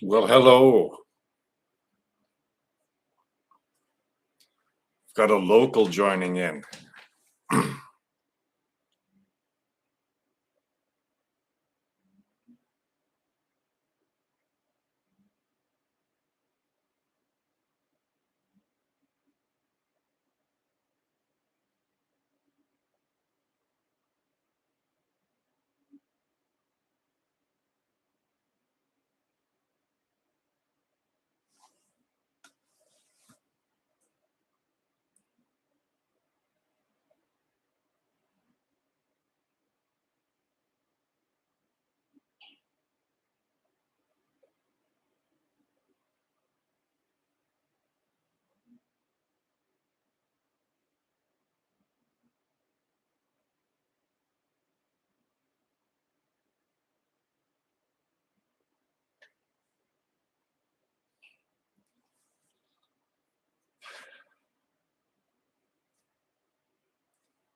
Well, hello. Got a local joining in.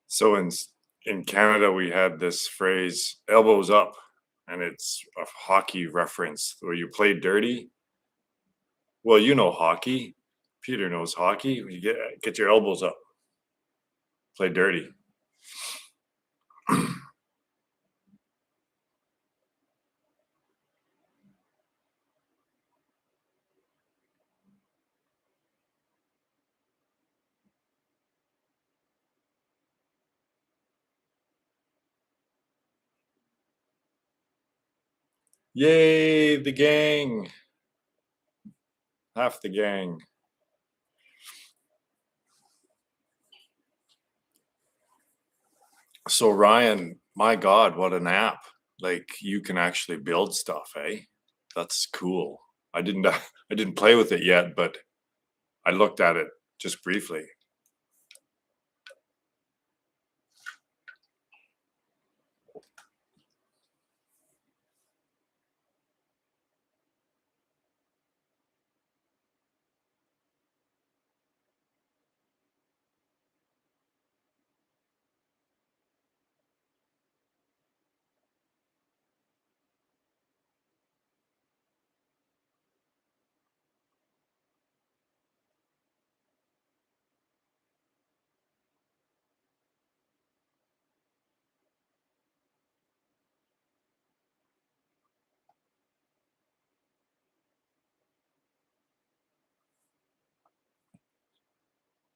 So in Canada, we had this phrase "elbows up," and it's a hockey reference where you play dirty. Well, you know hockey. Peter knows hockey. You get your elbows up, play dirty. Yay, the gang! Half the gang. So Ryan, my God, what an app! Like you can actually build stuff, eh? That's cool. I didn't I didn't play with it yet, but I looked at it just briefly.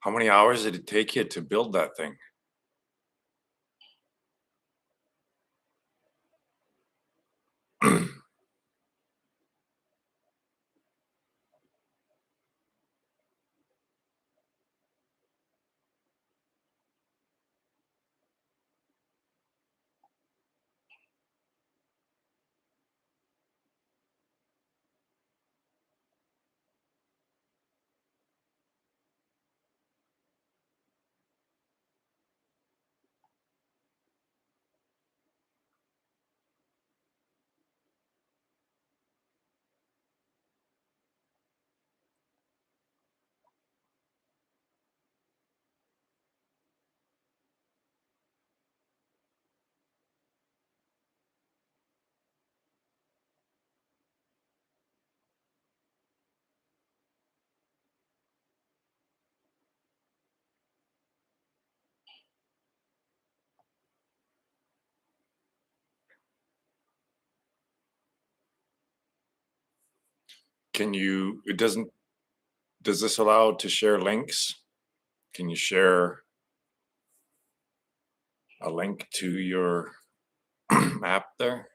How many hours did it take you to build that thing? Can you it doesn't does this allow to share links? Can you share a link to your app there?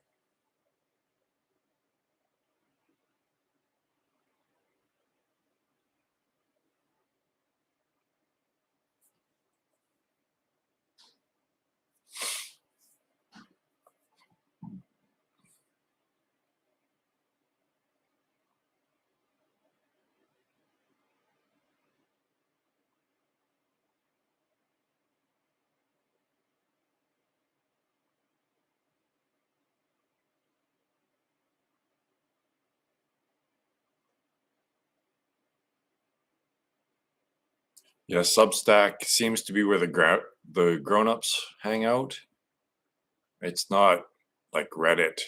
Yeah, Substack seems to be where the grown-ups hang out. It's not like Reddit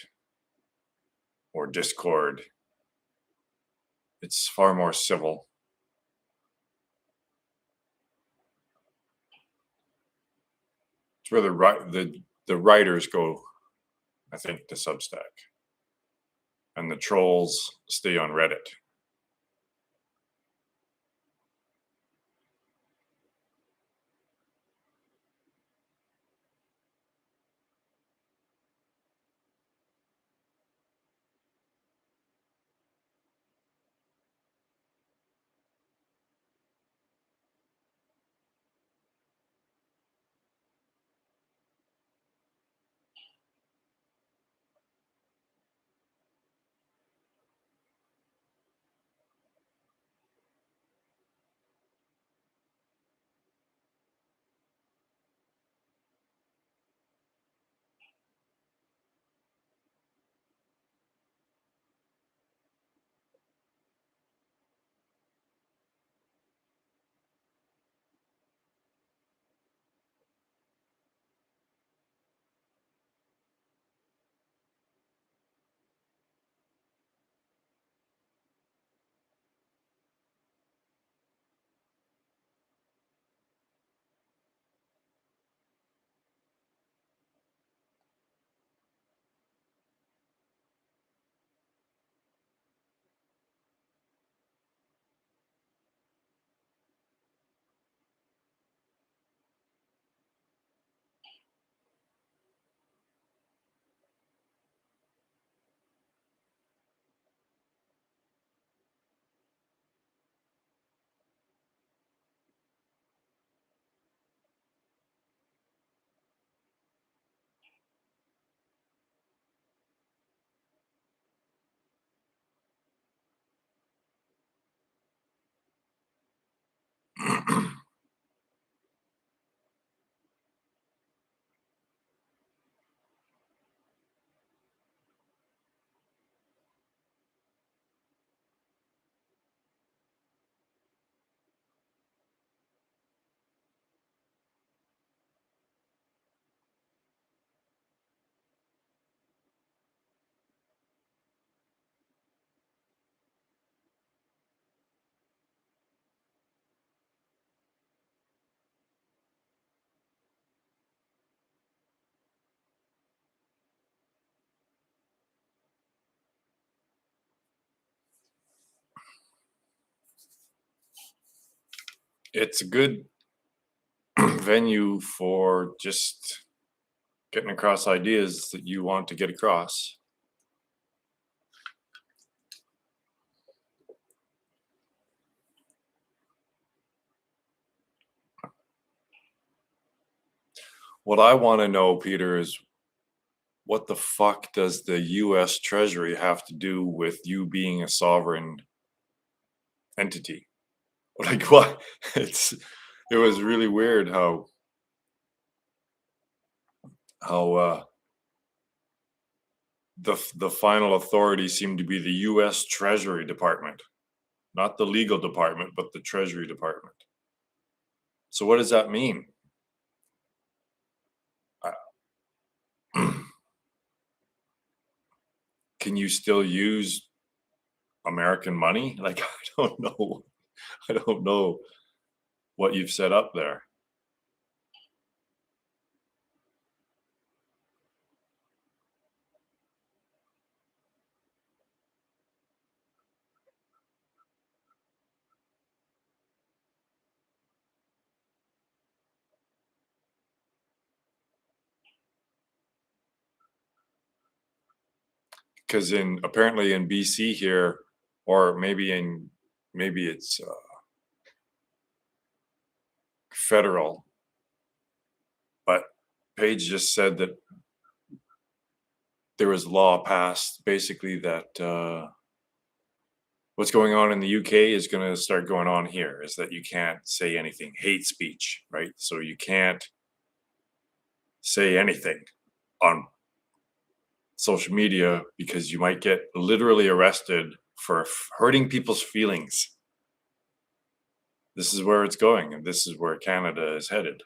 or Discord. It's far more civil. It's where the writers go, I think, to Substack, and the trolls stay on Reddit. It's a good venue for just getting across ideas that you want to get across. What I want to know, Peter, is what the fuck does the US Treasury have to do with you being a sovereign entity? Like what? It's it was really weird how the final authority seemed to be the US Treasury Department, not the legal department, but the Treasury Department. So what does that mean? Can you still use American money? Like I don't know. I don't know what you've set up there. Because in apparently in BC here, or maybe it's federal, but Page just said that there was a law passed basically that what's going on in the UK is going to start going on here. Is that you can't say anything, hate speech, right? So you can't say anything on social media because you might get literally arrested for hurting people's feelings. This is where it's going, and this is where Canada is headed.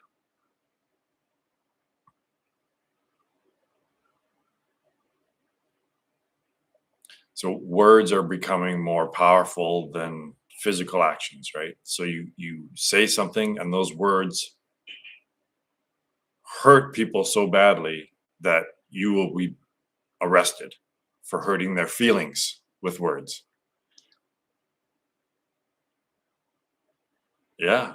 So words are becoming more powerful than physical actions, right? So you say something and those words hurt people so badly that you will be arrested for hurting their feelings with words. Yeah.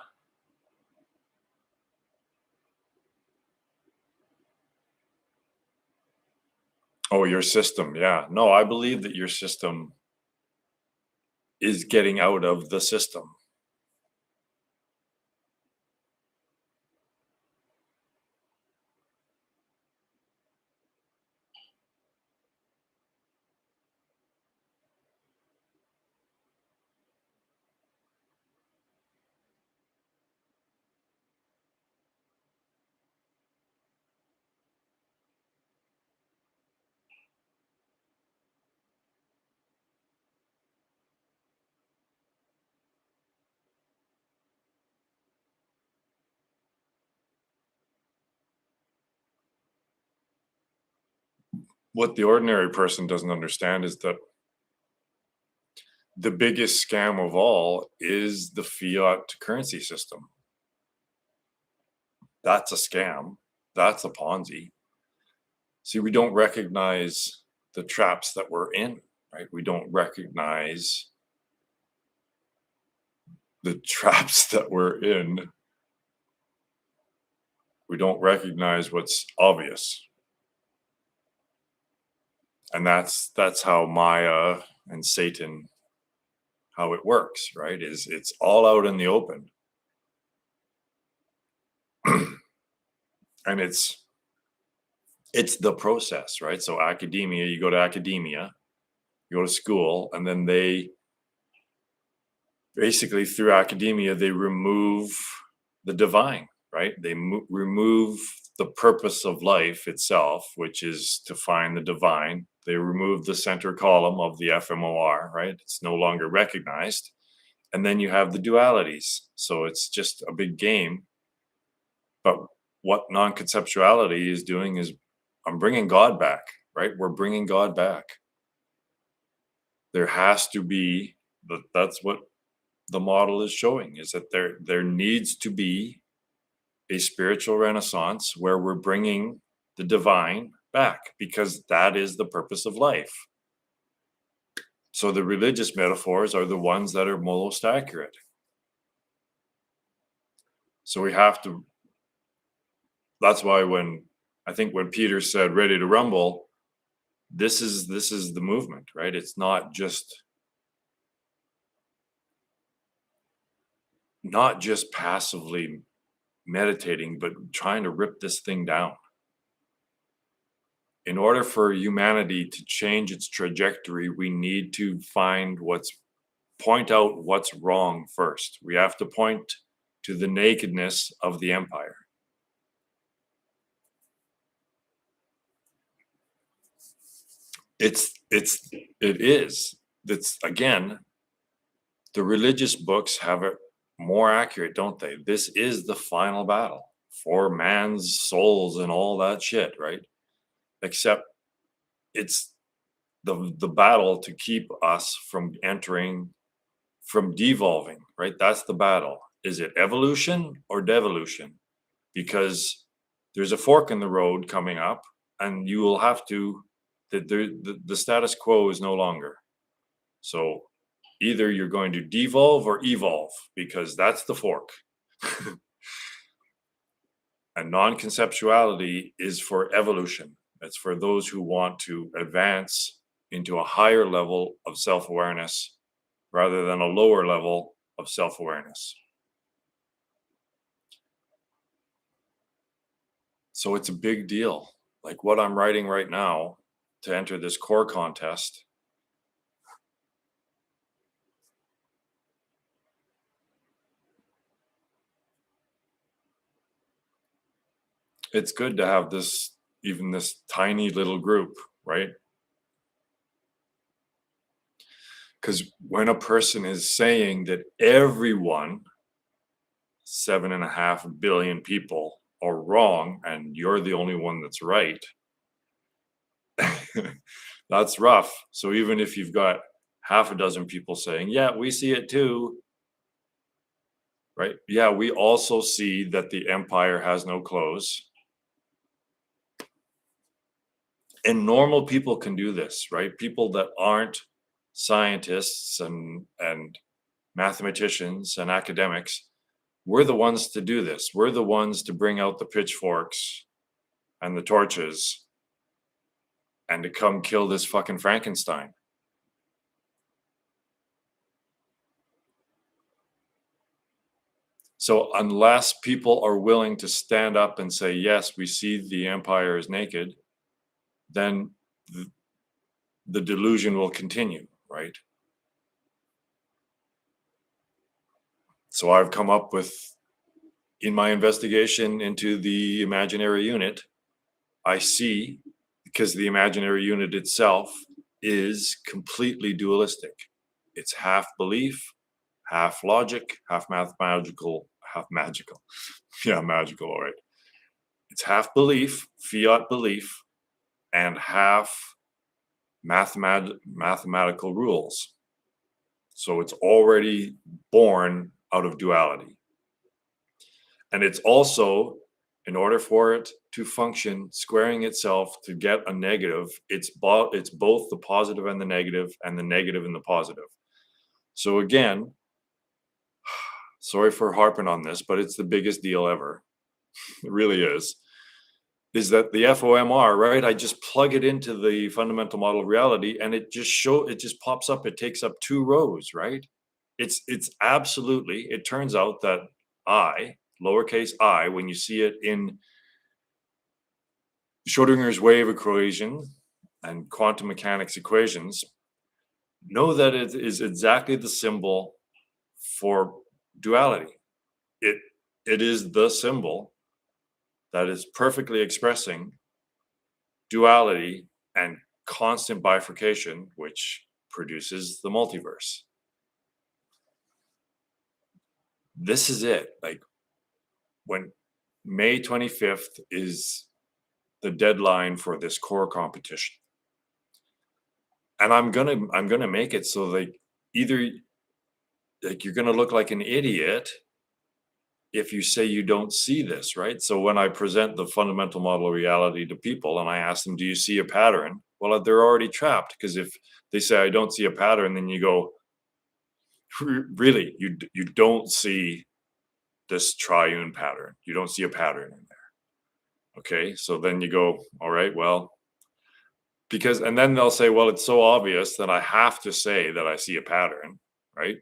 Oh, your system. Yeah. No, I believe that your system is getting out of the system. What the ordinary person doesn't understand is that the biggest scam of all is the fiat currency system. That's a scam. That's a Ponzi. See, we don't recognize the traps that we're in, right? We don't recognize the traps that we're in. We don't recognize what's obvious. And that's how Maya and Satan, how it works, right? Is it's all out in the open. And it's the process, right? So academia, you go to academia, you go to school, and then they basically through academia they remove the divine, right? They remove the purpose of life itself, which is to find the divine. They remove the center column of the fmor, right? It's no longer recognized. And then you have the dualities, so it's just a big game. But what non-conceptuality is doing is I'm bringing God back, right? We're bringing God back. There has to be, that's what the model is showing, is that there needs to be a spiritual renaissance where we're bringing the divine back, because that is the purpose of life. So the religious metaphors are the ones that are most accurate. So we have to, that's why when I think when Peter said ready to rumble, this is the movement, right? It's not just passively meditating, but trying to rip this thing down. In order for humanity to change its trajectory, we need to point out what's wrong first. We have to point to the nakedness of the empire. It is. That's again, the religious books have it more accurate, don't they? This is the final battle for man's souls and all that shit, right? Except it's the battle to keep us from devolving, right? That's the battle. Is it evolution or devolution? Because there's a fork in the road coming up, and you will have to. The status quo is no longer. So either you're going to devolve or evolve, because that's the fork. And non-conceptuality is for evolution. It's for those who want to advance into a higher level of self-awareness rather than a lower level of self-awareness. So it's a big deal. Like what I'm writing right now to enter this core contest, it's good to have even this tiny little group, right? Because when a person is saying that everyone, 7.5 billion people, are wrong and you're the only one that's right, That's rough. So even if you've got half a dozen people saying, yeah, we see it too, right? Yeah, we also see that the empire has no close. And normal people can do this, right? People that aren't scientists and mathematicians and academics, we're the ones to do this. We're the ones to bring out the pitchforks and the torches and to come kill this fucking Frankenstein. So unless people are willing to stand up and say, yes, we see the empire is naked, then the delusion will continue, right? So I've come up with, in my investigation into the imaginary unit, I see, because the imaginary unit itself is completely dualistic. It's half belief, half logic, half mathematical, half magical. Yeah, magical, all right. It's half belief, fiat belief, and half mathematical rules. So it's already born out of duality. And it's also, in order for it to function, squaring itself to get a negative, it's both the positive and the negative and the positive. So again, sorry for harping on this, but it's the biggest deal ever. It really is that the FOMR, right? I just plug it into the fundamental model of reality and it just pops up. It takes up 2 rows, right? It's absolutely, it turns out that I, lowercase I, when you see it in Schrodinger's wave equation and quantum mechanics equations, know that it is exactly the symbol for duality. It is the symbol that is perfectly expressing duality and constant bifurcation, which produces the multiverse. This is it. Like, when May 25th is the deadline for this core competition. And I'm gonna make it so like either like you're gonna look like an idiot if you say you don't see this, right? So when I present the fundamental model of reality to people and I ask them, do you see a pattern? Well, they're already trapped, because if they say I don't see a pattern, then you go, really, you don't see this triune pattern. You don't see a pattern in there. Okay, so then you go, all right, well, because, and then they'll say, well, it's so obvious that I have to say that I see a pattern, right?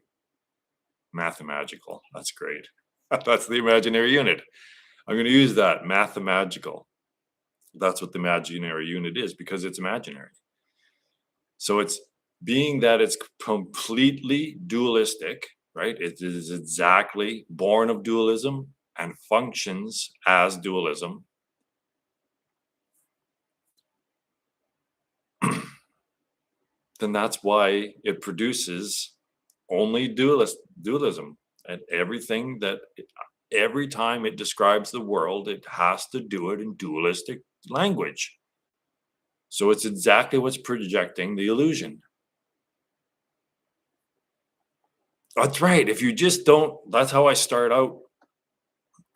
Mathemagical. That's great. That's the imaginary unit. I'm going to use that, mathemagical. That's what the imaginary unit is, because it's imaginary. So it's, being that it's completely dualistic, right? It is exactly born of dualism and functions as dualism. Then that's why it produces only dualism, and everything that every time it describes the world, it has to do it in dualistic language. So it's exactly what's projecting the illusion. That's right. If you just don't, that's how I start out,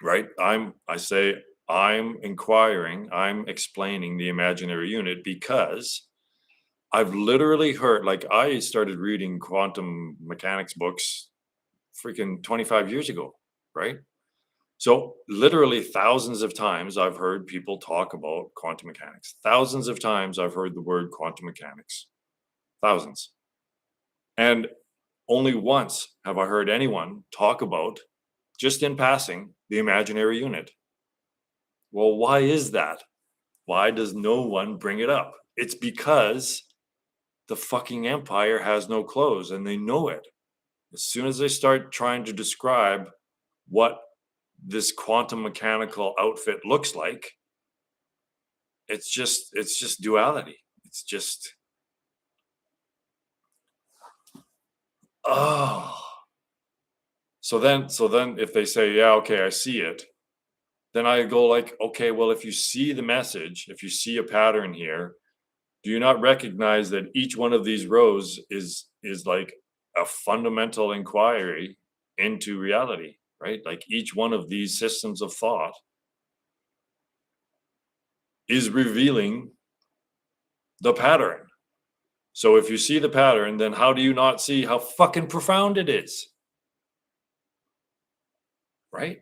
right? I say I'm inquiring, I'm explaining the imaginary unit, because I've literally heard, like, I started reading quantum mechanics books freaking 25 years ago, right? So literally thousands of times I've heard people talk about quantum mechanics. Thousands of times I've heard the word quantum mechanics. Thousands. And only once have I heard anyone talk about, just in passing, the imaginary unit. Well, why is that? Why does no one bring it up? It's because the fucking empire has no clothes, and they know it. As soon as they start trying to describe what this quantum mechanical outfit looks like, it's just duality. It's just, oh. So then if they say, yeah, okay, I see it, then I go like, okay, well, if you see the message, if you see a pattern here, Do you not recognize that each one of these rows is like a fundamental inquiry into reality, right? Like each one of these systems of thought is revealing the pattern. So if you see the pattern, then how do you not see how fucking profound it is? Right?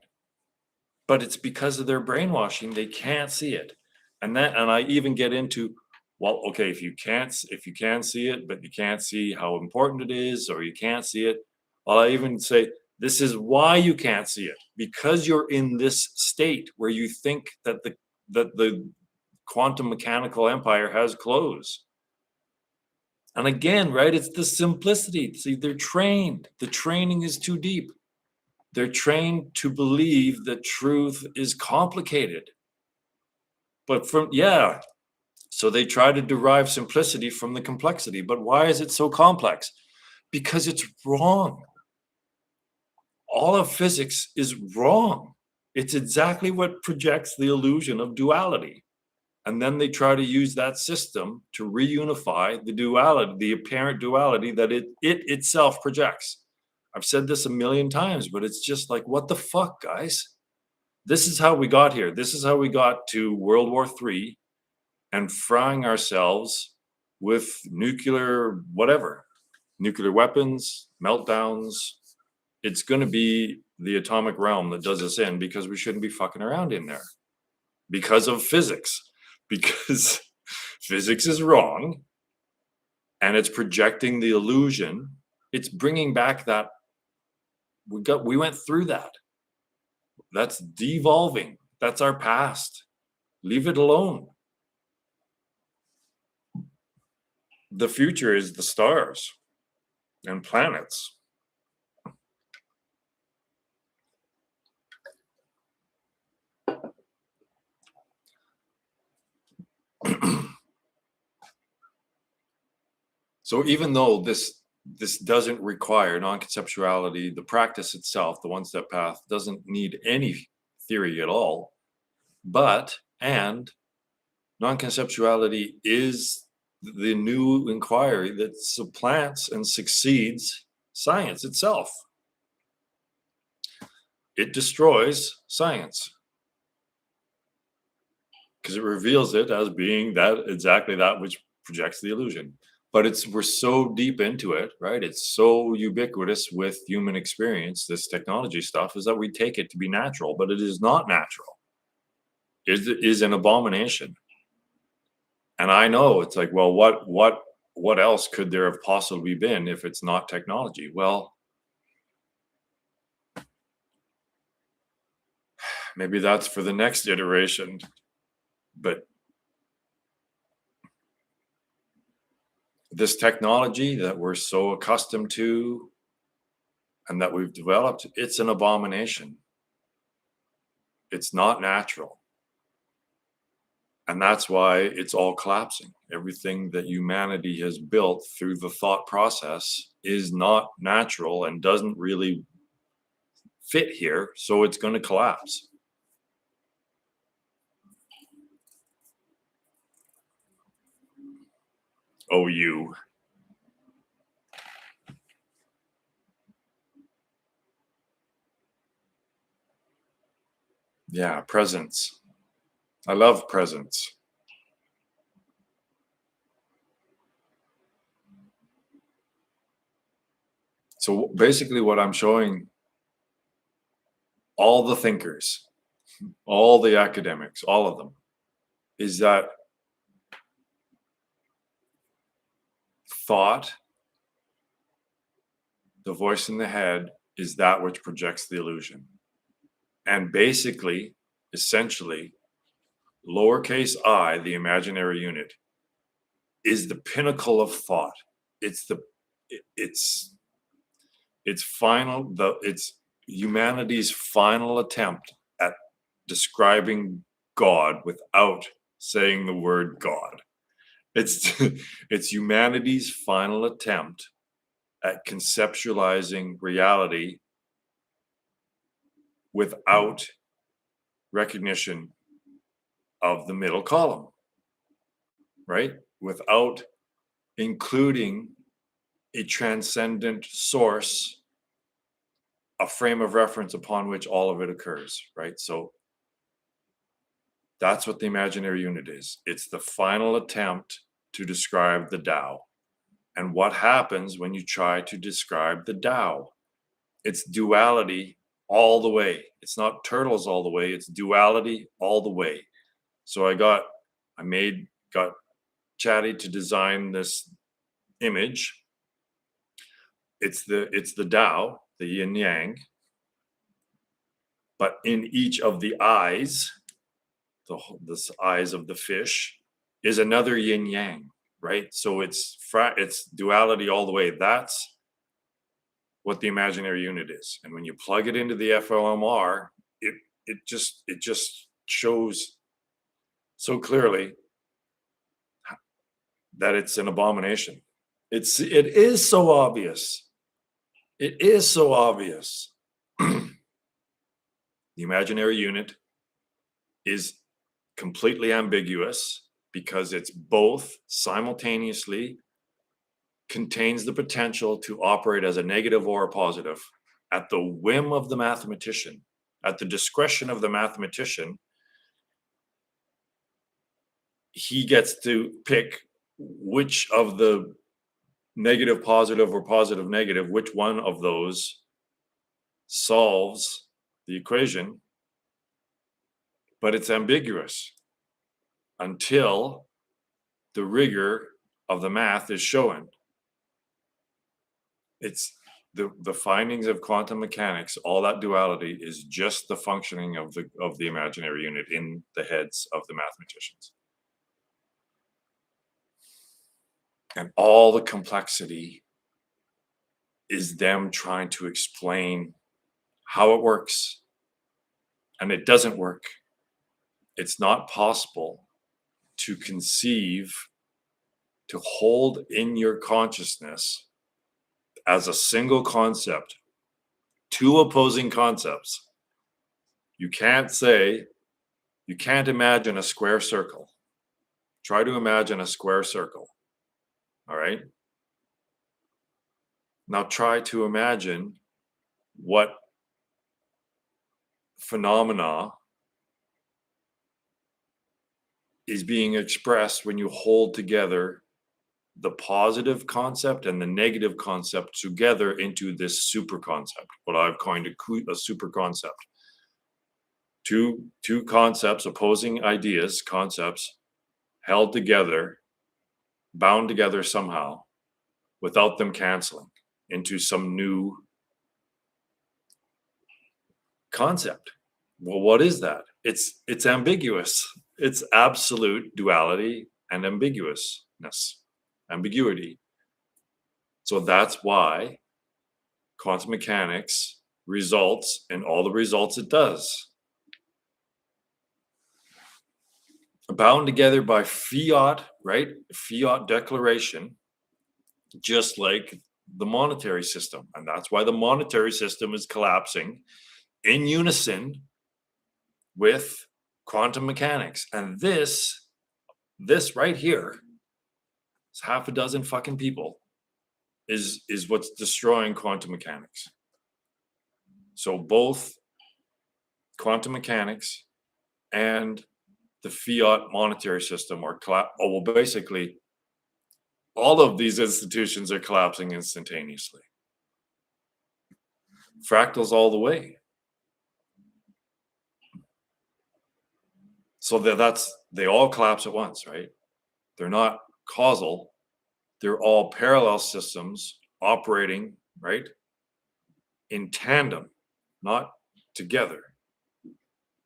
But it's because of their brainwashing, they can't see it. And I even get into, well, okay, if you can see it, but you can't see how important it is, or you can't see it, well, I even say this is why you can't see it, because you're in this state where you think that the quantum mechanical empire has closed. And again, right, it's the simplicity. See, they're trained. The training is too deep. They're trained to believe that truth is complicated. But so they try to derive simplicity from the complexity. But why is it so complex? Because it's wrong. All of physics is wrong. It's exactly what projects the illusion of duality. And then they try to use that system to reunify the duality, the apparent duality that it itself projects. I've said this a million times, but it's just like, what the fuck, guys? This is how we got here. This is how we got to World War III and frying ourselves with nuclear weapons, meltdowns. It's going to be the atomic realm that does us in, because we shouldn't be fucking around in there because of physics. Because physics is wrong and it's projecting the illusion. It's bringing back that we went through that. That's devolving. That's our past. Leave it alone. The future is the stars and planets. So even though this doesn't require non-conceptuality, the practice itself, the one-step path, doesn't need any theory at all, and non-conceptuality is the new inquiry that supplants and succeeds science itself. It destroys science because it reveals it as being exactly that which projects the illusion. But we're so deep into it, right? It's so ubiquitous with human experience, this technology stuff, is that we take it to be natural, but it is not natural. It is an abomination. And I know it's like, well, what else could there have possibly been if it's not technology? Well, maybe that's for the next iteration. But this technology that we're so accustomed to and that we've developed, it's an abomination. It's not natural. And that's why it's all collapsing. Everything that humanity has built through the thought process is not natural and doesn't really fit here. So it's going to collapse. Oh, you. Yeah, presence. I love presence. So basically, what I'm showing all the thinkers, all the academics, all of them, is that thought, the voice in the head, is that which projects the illusion. And basically, essentially, lowercase I, the imaginary unit, is the pinnacle of thought. It's humanity's final attempt at describing God without saying the word God. It's humanity's final attempt at conceptualizing reality without recognition of the middle column, right? without including a transcendent source, a frame of reference upon which all of it occurs, right? So that's what the imaginary unit is. It's the final attempt to describe the Tao. And what happens when you try to describe the Tao? It's duality all the way. It's not turtles all the way. It's duality all the way. So I got Chatty to design this image. It's the Tao, the yin yang. But in each of the eyes, the eyes of the fish, is another yin yang, right? So it's duality all the way. That's what the imaginary unit is. And when you plug it into the FLMR, it just shows so clearly that it's an abomination. It is so obvious. It is so obvious. The imaginary unit is completely ambiguous because it's both simultaneously contains the potential to operate as a negative or a positive at the whim of the mathematician, at the discretion of the mathematician. He gets to pick which of the negative positive or positive negative, which one of those solves the equation, but it's ambiguous until the rigor of the math is shown. It's the findings of quantum mechanics. All that duality is just the functioning of the imaginary unit in the heads of the mathematicians. And all the complexity is them trying to explain how it works. And it doesn't work. It's not possible to conceive, to hold in your consciousness as a single concept, two opposing concepts. You can't imagine a square circle. Try to imagine a square circle. All right. Now try to imagine what phenomena is being expressed when you hold together the positive concept and the negative concept together into this super concept, what I've coined a super concept. Two concepts, opposing ideas, concepts, held together, bound together somehow, without them canceling into some new concept. Well, what is that? It's ambiguous. It's absolute duality and ambiguity. So that's why quantum mechanics results in all the results it does. Bound together by fiat, right? Fiat declaration, just like the monetary system. And that's why the monetary system is collapsing in unison with quantum mechanics. And this right here, it's half a dozen fucking people, is what's destroying quantum mechanics. So both quantum mechanics and the fiat monetary system are basically all of these institutions are collapsing instantaneously. Fractals all the way. So they all collapse at once, right? They're not causal. They're all parallel systems operating, right, in tandem, not together.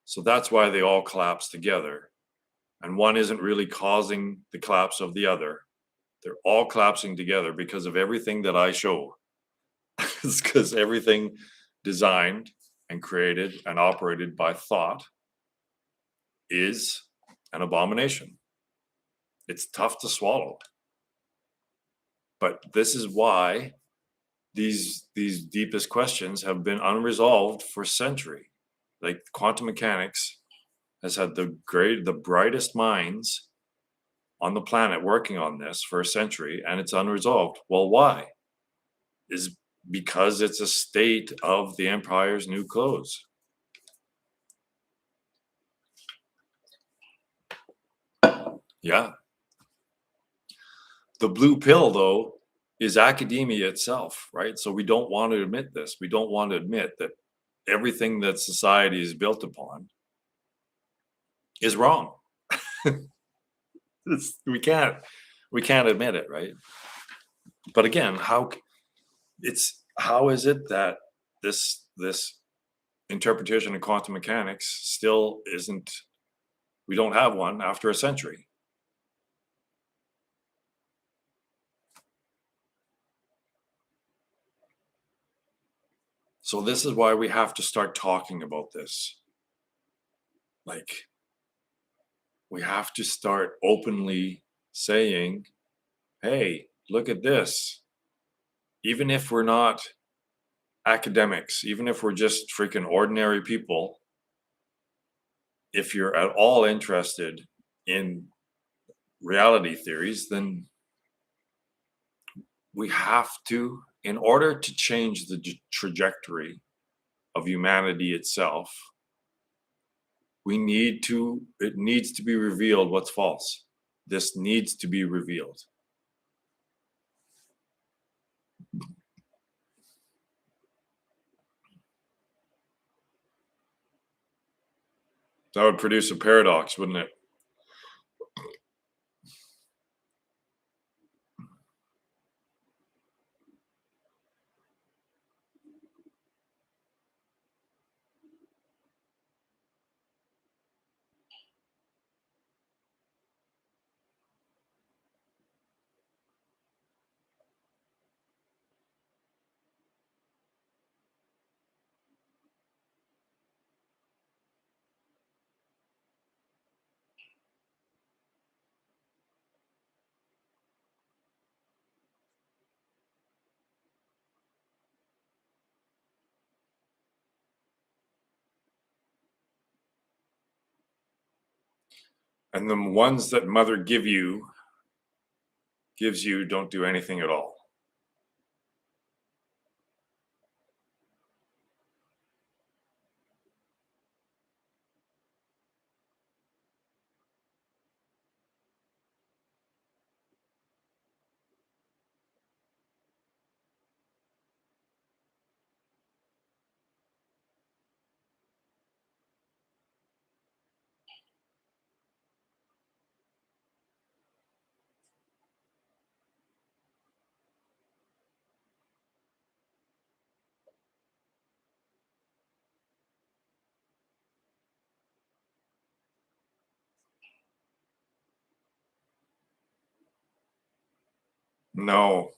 So that's why they all collapse together. And one isn't really causing the collapse of the other. They're all collapsing together because of everything that I show. It's because everything designed and created and operated by thought is an abomination. It's tough to swallow. But this is why these deepest questions have been unresolved for centuries. Like quantum mechanics has had the brightest minds on the planet working on this for a century and it's unresolved. Well, why? Is because it's a state of the empire's new clothes. Yeah. The blue pill, though, is academia itself, right? So we don't want to admit this. We don't want to admit that everything that society is built upon is wrong. We can't admit it, right? But again, how is it that this interpretation of quantum mechanics still isn't, we don't have one after a century? So this is why we have to start talking about this. Like, we have to start openly saying, hey, look at this. Even if we're not academics, even if we're just freaking ordinary people, if you're at all interested in reality theories, then we have to, in order to change the trajectory of humanity itself, it needs to be revealed what's false. This needs to be revealed. That would produce a paradox, wouldn't it? And the ones that mother gives you don't do anything at all. No.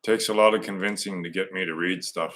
Takes a lot of convincing to get me to read stuff.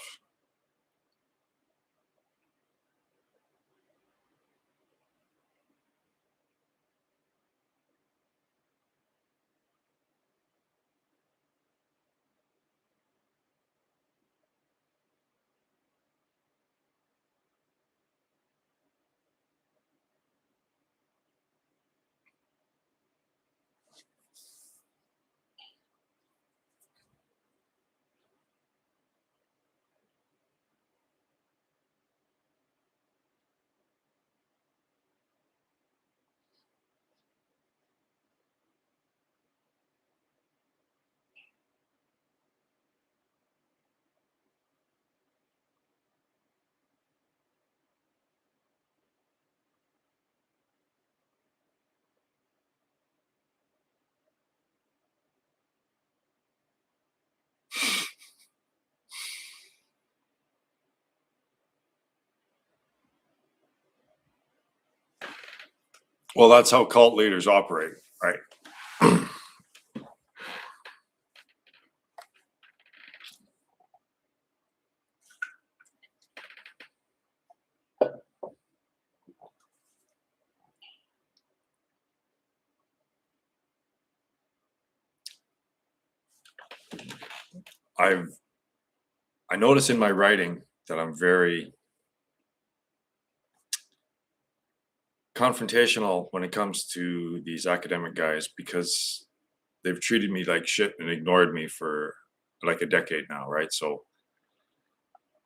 Well, that's how cult leaders operate, right? I notice in my writing that I'm very confrontational when it comes to these academic guys because they've treated me like shit and ignored me for like a decade now, right? So,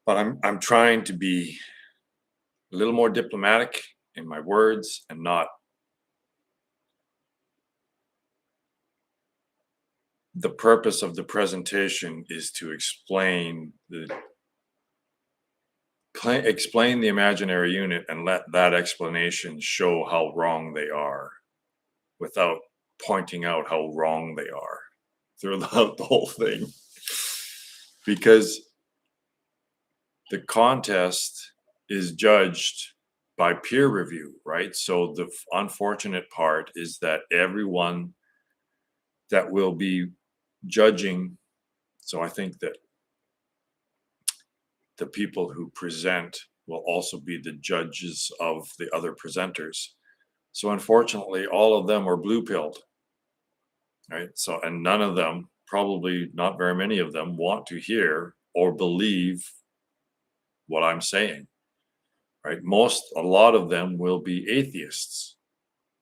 but I'm trying to be a little more diplomatic in my words and not the purpose of the presentation is to explain the imaginary unit and let that explanation show how wrong they are without pointing out how wrong they are throughout the whole thing. Because the contest is judged by peer review, right? So the unfortunate part is that everyone that will be judging, so I think that the people who present will also be the judges of the other presenters. So unfortunately, all of them are blue pilled, right? So, and none of them, probably not very many of them, want to hear or believe what I'm saying, right? A lot of them will be atheists.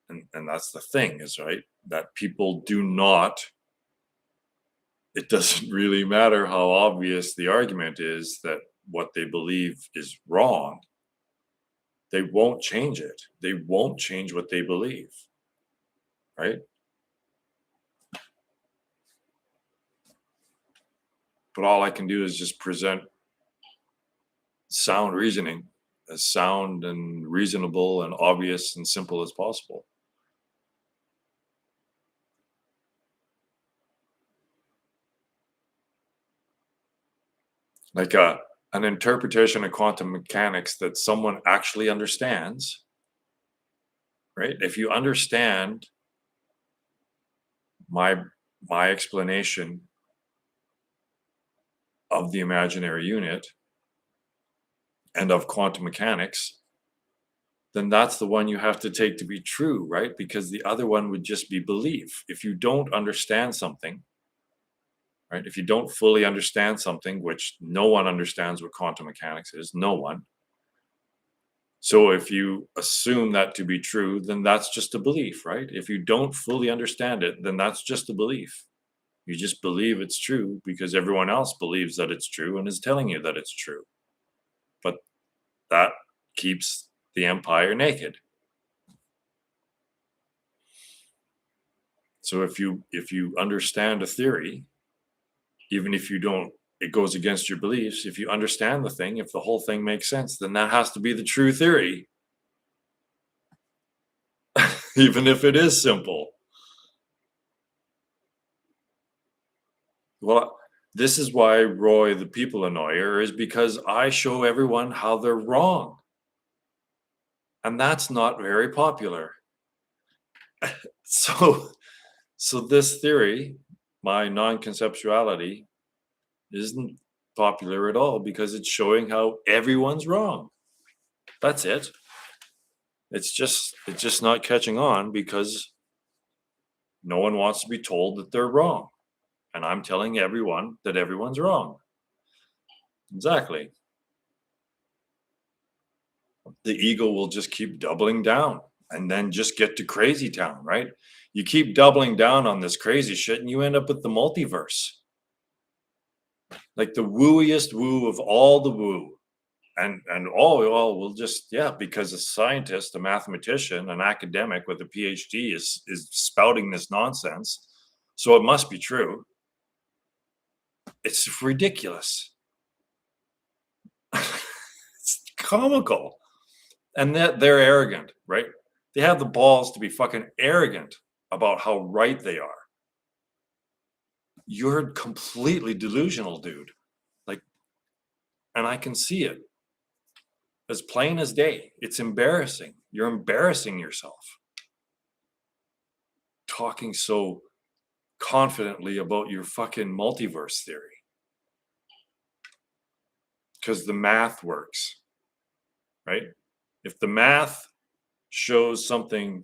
And that's the thing is, right, that people do not, it doesn't really matter how obvious the argument is that what they believe is wrong. They won't change it. They won't change what they believe, right? But all I can do is just present sound reasoning as sound and reasonable and obvious and simple as possible. Like an interpretation of quantum mechanics that someone actually understands, right? If you understand my my explanation of the imaginary unit and of quantum mechanics, then that's the one you have to take to be true, right? Because the other one would just be belief. If you don't understand something, right? If you don't fully understand something, which no one understands what quantum mechanics is, no one. So if you assume that to be true, then that's just a belief, right? If you don't fully understand it, then that's just a belief. You just believe it's true because everyone else believes that it's true and is telling you that it's true. But that keeps the empire naked. So if you understand a theory, even if you don't, it goes against your beliefs. If you understand the thing, if the whole thing makes sense, then that has to be the true theory, even if it is simple. Well, this is why Roy, the people annoyer, is because I show everyone how they're wrong. And that's not very popular. So, so this theory, my non-conceptuality, isn't popular at all because it's showing how everyone's wrong. That's it. It's just not catching on because no one wants to be told that they're wrong. And I'm telling everyone that everyone's wrong. Exactly. The ego will just keep doubling down and then just get to crazy town, right? You keep doubling down on this crazy shit and you end up with the multiverse. Like the wooiest woo of all the woo. And oh well, we'll just, yeah, because a scientist, a mathematician, an academic with a PhD is spouting this nonsense, so it must be true. It's ridiculous. It's comical. And that they're arrogant, right? They have the balls to be fucking arrogant about how right they are. You're completely delusional, dude. Like, and I can see it as plain as day. It's embarrassing. You're embarrassing yourself. Talking so confidently about your fucking multiverse theory. Because the math works, right? If the math shows something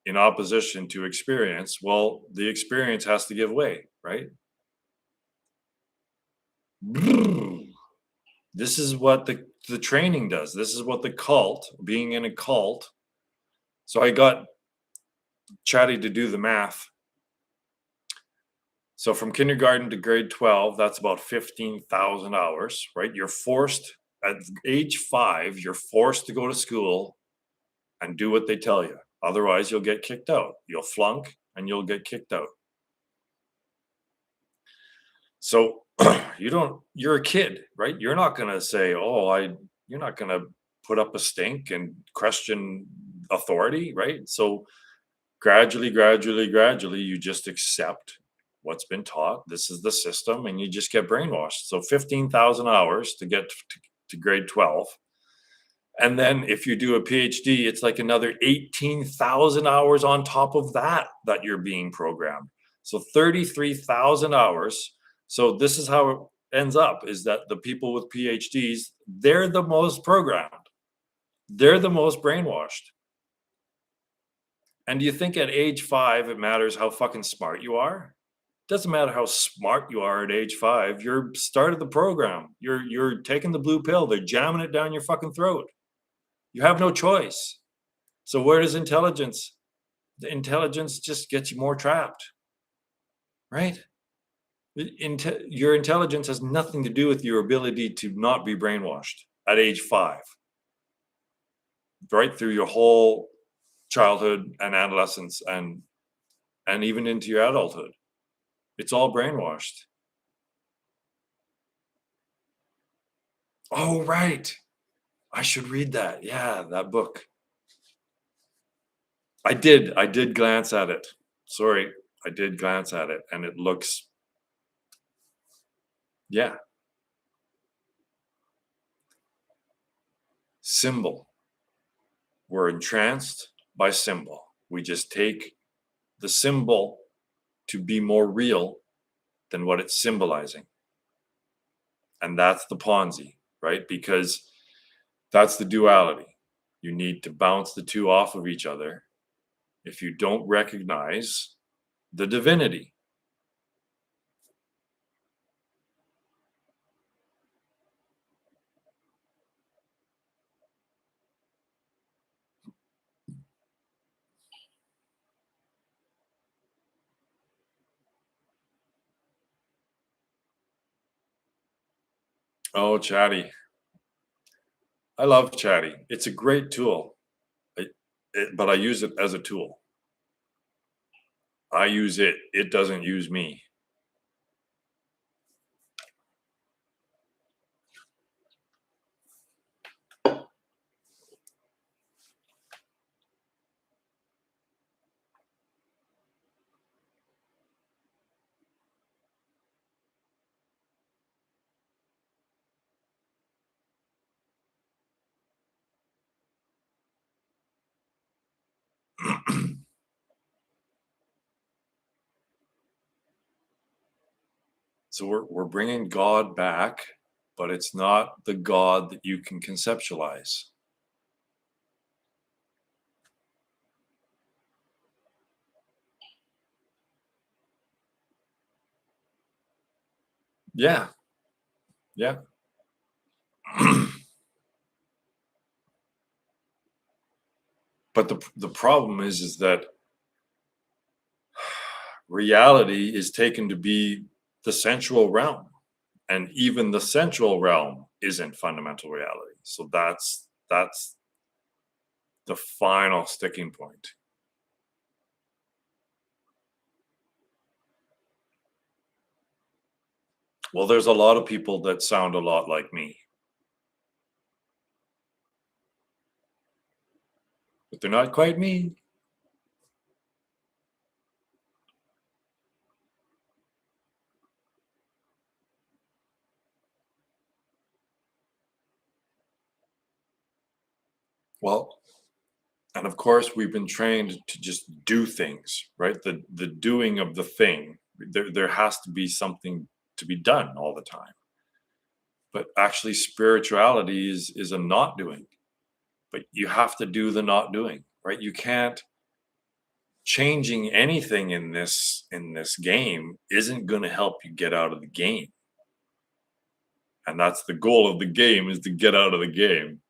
in opposition to experience, well, the experience has to give way, right? This is what the training does. This is what the cult, being in a cult. So I got Chatty to do the math. So from kindergarten to grade 12, that's about 15,000 hours, right? You're forced at age 5, you're forced to go to school and do what they tell you. Otherwise, you'll get kicked out. You'll flunk and you'll get kicked out. So you're a kid, right? You're not going to say, you're not going to put up a stink and question authority, right? So gradually, you just accept what's been taught. This is the system, and you just get brainwashed. So 15,000 hours to get to grade 12. And then if you do a PhD, it's like another 18,000 hours on top of that you're being programmed. So 33,000 hours. So this is how it ends up, is that the people with PhDs, they're the most programmed. They're the most brainwashed. And do you think at age 5 it matters how fucking smart you are? It doesn't matter how smart you are at age 5. You're started the program. You're taking the blue pill. They're jamming it down your fucking throat. You have no choice. So where does intelligence? The intelligence just gets you more trapped, right? Your intelligence has nothing to do with your ability to not be brainwashed at age 5, right through your whole childhood and adolescence and even into your adulthood. It's all brainwashed. Oh, right. I should read that. Yeah, that book. I did glance at it. Sorry, I did glance at it, and it looks, yeah, symbol. We're entranced by symbol. We just take the symbol to be more real than what it's symbolizing. And that's the Ponzi, right? Because that's the duality. You need to bounce the two off of each other if you don't recognize the divinity. Oh, Chatty. I love Chatty. It's a great tool, but I use it as a tool. I use it. It doesn't use me. So we're bringing God back, but it's not the God that you can conceptualize. Yeah, yeah. But the problem is that reality is taken to be the sensual realm, and even the sensual realm isn't fundamental reality. So that's the final sticking point. Well, there's a lot of people that sound a lot like me, but they're not quite me. Well, and of course we've been trained to just do things, right? The doing of the thing. There has to be something to be done all the time. But actually spirituality is a not doing. But you have to do the not doing, right? You can't changing anything in this game isn't going to help you get out of the game. And that's the goal of the game, is to get out of the game.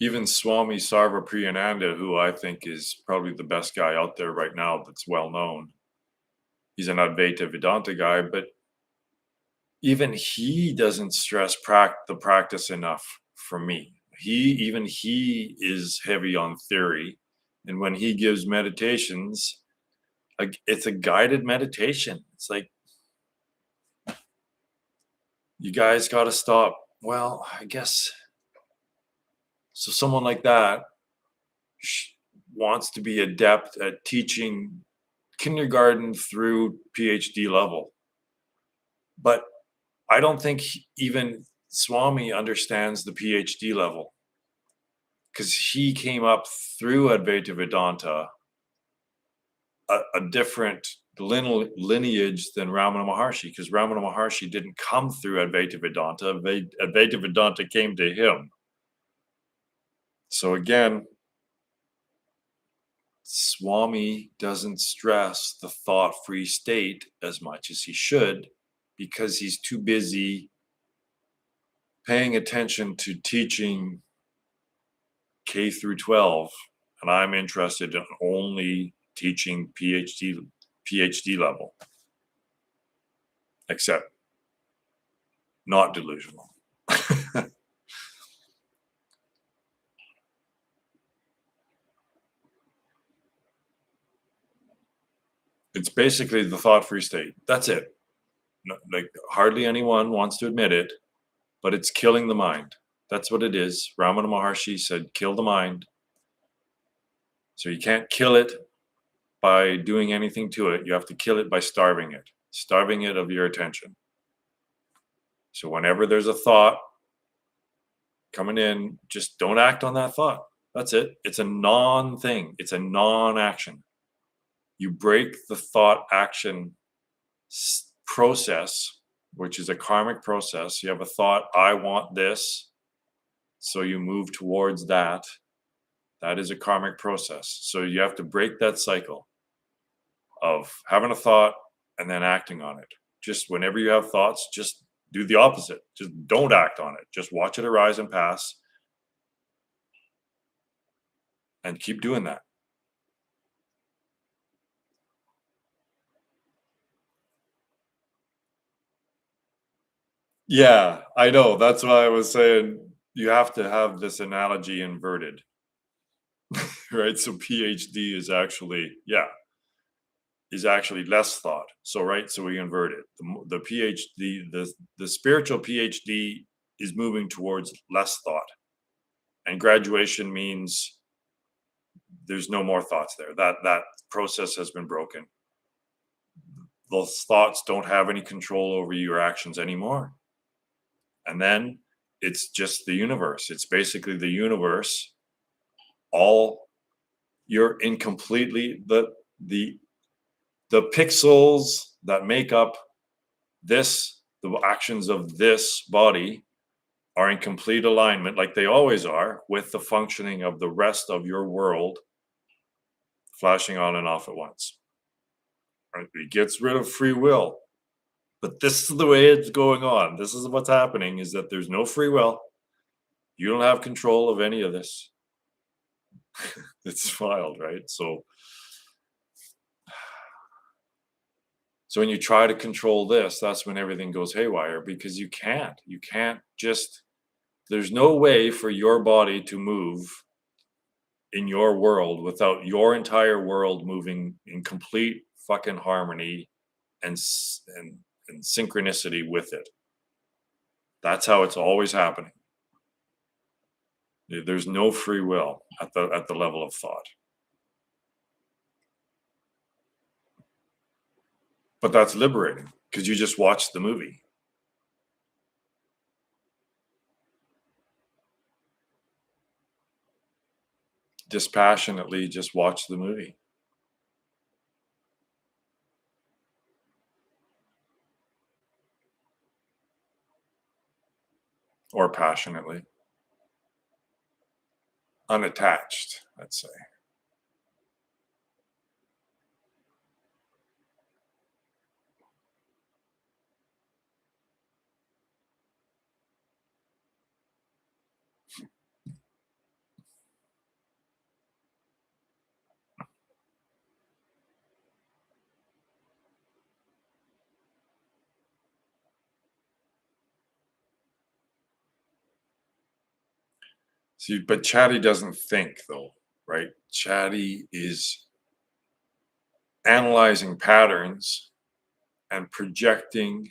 Even Swami Sarvapriyananda, who I think is probably the best guy out there right now that's well known. He's an Advaita Vedanta guy, but even he doesn't stress the practice enough for me. He is heavy on theory, and when he gives meditations, like, it's a guided meditation. It's like, you guys got to stop. Well, I guess so. Someone like that wants to be adept at teaching kindergarten through PhD level, but I don't think even Swami understands the PhD level, because he came up through Advaita Vedanta, a different lineage than Ramana Maharshi, because Ramana Maharshi didn't come through Advaita Vedanta. Advaita Vedanta came to him. So again, Swami doesn't stress the thought-free state as much as he should, because he's too busy paying attention to teaching K through 12, and I'm interested in only teaching PhD level, except not delusional. It's basically the thought-free state. That's it. Like, hardly anyone wants to admit it, but it's killing the mind. That's what it is. Ramana Maharshi said, kill the mind. So you can't kill it by doing anything to it. You have to kill it by starving it of your attention. So whenever there's a thought coming in, just don't act on that thought. That's it. It's a non-thing. It's a non-action. You break the thought action process, which is a karmic process. You have a thought, I want this. So you move towards that. That is a karmic process. So you have to break that cycle of having a thought and then acting on it. Just whenever you have thoughts, just do the opposite. Just don't act on it. Just watch it arise and pass, and keep doing that. Yeah, I know. That's why I was saying you have to have this analogy inverted, right? So PhD is actually, is actually less thought. So, right, so we invert it. The PhD, the spiritual PhD is moving towards less thought, and graduation means there's no more thoughts there. That process has been broken. Those thoughts don't have any control over your actions anymore. And then it's just the universe. It's basically the universe. All you're in completely the pixels that make up this, the actions of this body, are in complete alignment, like they always are, with the functioning of the rest of your world flashing on and off at once. Right? It gets rid of free will. But this is the way it's going on. This is what's happening, is that there's no free will. You don't have control of any of this. It's wild, right? So when you try to control this, that's when everything goes haywire, because you can't just, there's no way for your body to move in your world without your entire world moving in complete fucking harmony and synchronicity with it. That's how it's always happening. There's no free will at the level of thought. But that's liberating, because you just watch the movie. Dispassionately just watch the movie. or passionately, unattached, let's say. See, but Chatty doesn't think though, right? Chatty is analyzing patterns and projecting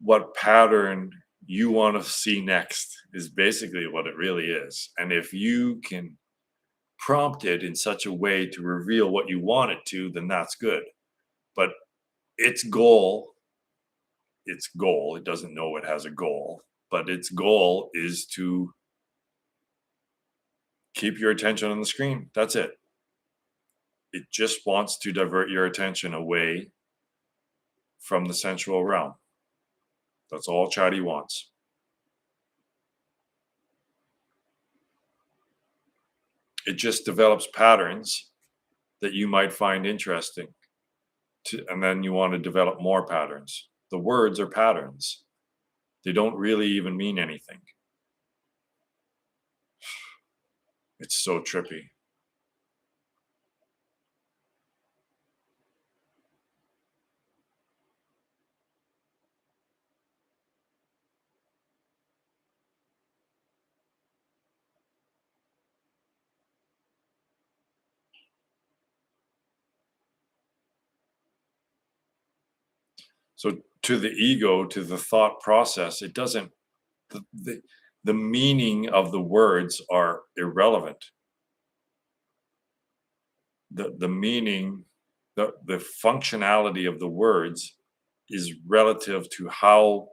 what pattern you want to see next is basically what it really is. And if you can prompt it in such a way to reveal what you want it to, then that's good. But its goal, it doesn't know it has a goal, but its goal is to keep your attention on the screen. That's it. It just wants to divert your attention away from the sensual realm. That's all Chatty wants. It just develops patterns that you might find interesting, and then you want to develop more patterns. The words are patterns. They don't really even mean anything. It's so trippy. So to the ego, to the thought process, it doesn't, the, the, the meaning of the words are irrelevant. The meaning, the functionality of the words is relative to how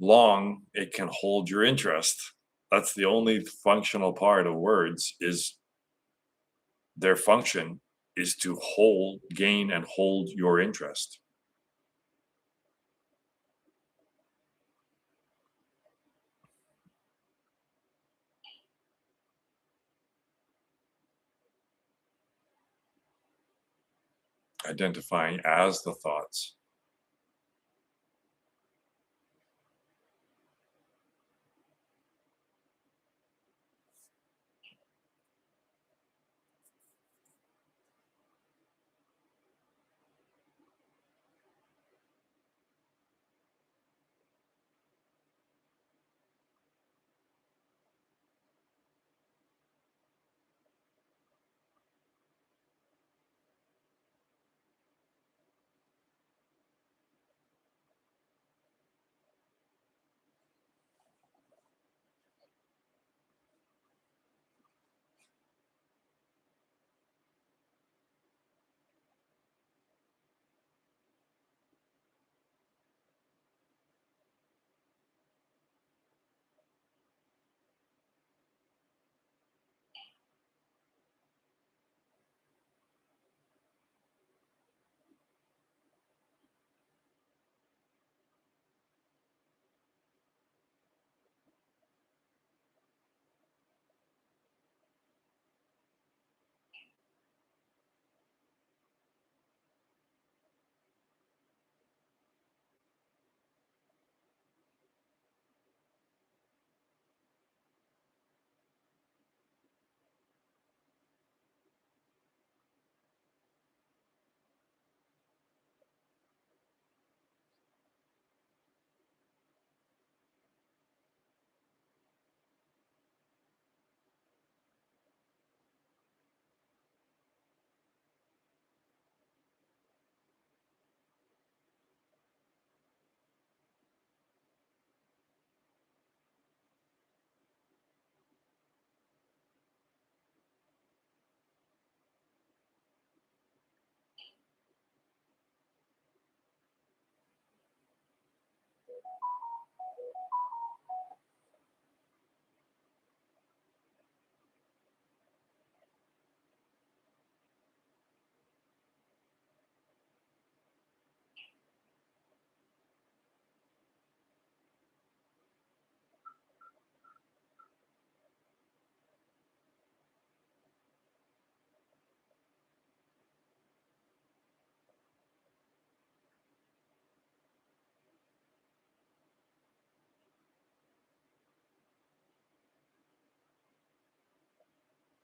long it can hold your interest. That's the only functional part of words, is their function is to hold, gain and hold your interest. Identifying as the thoughts.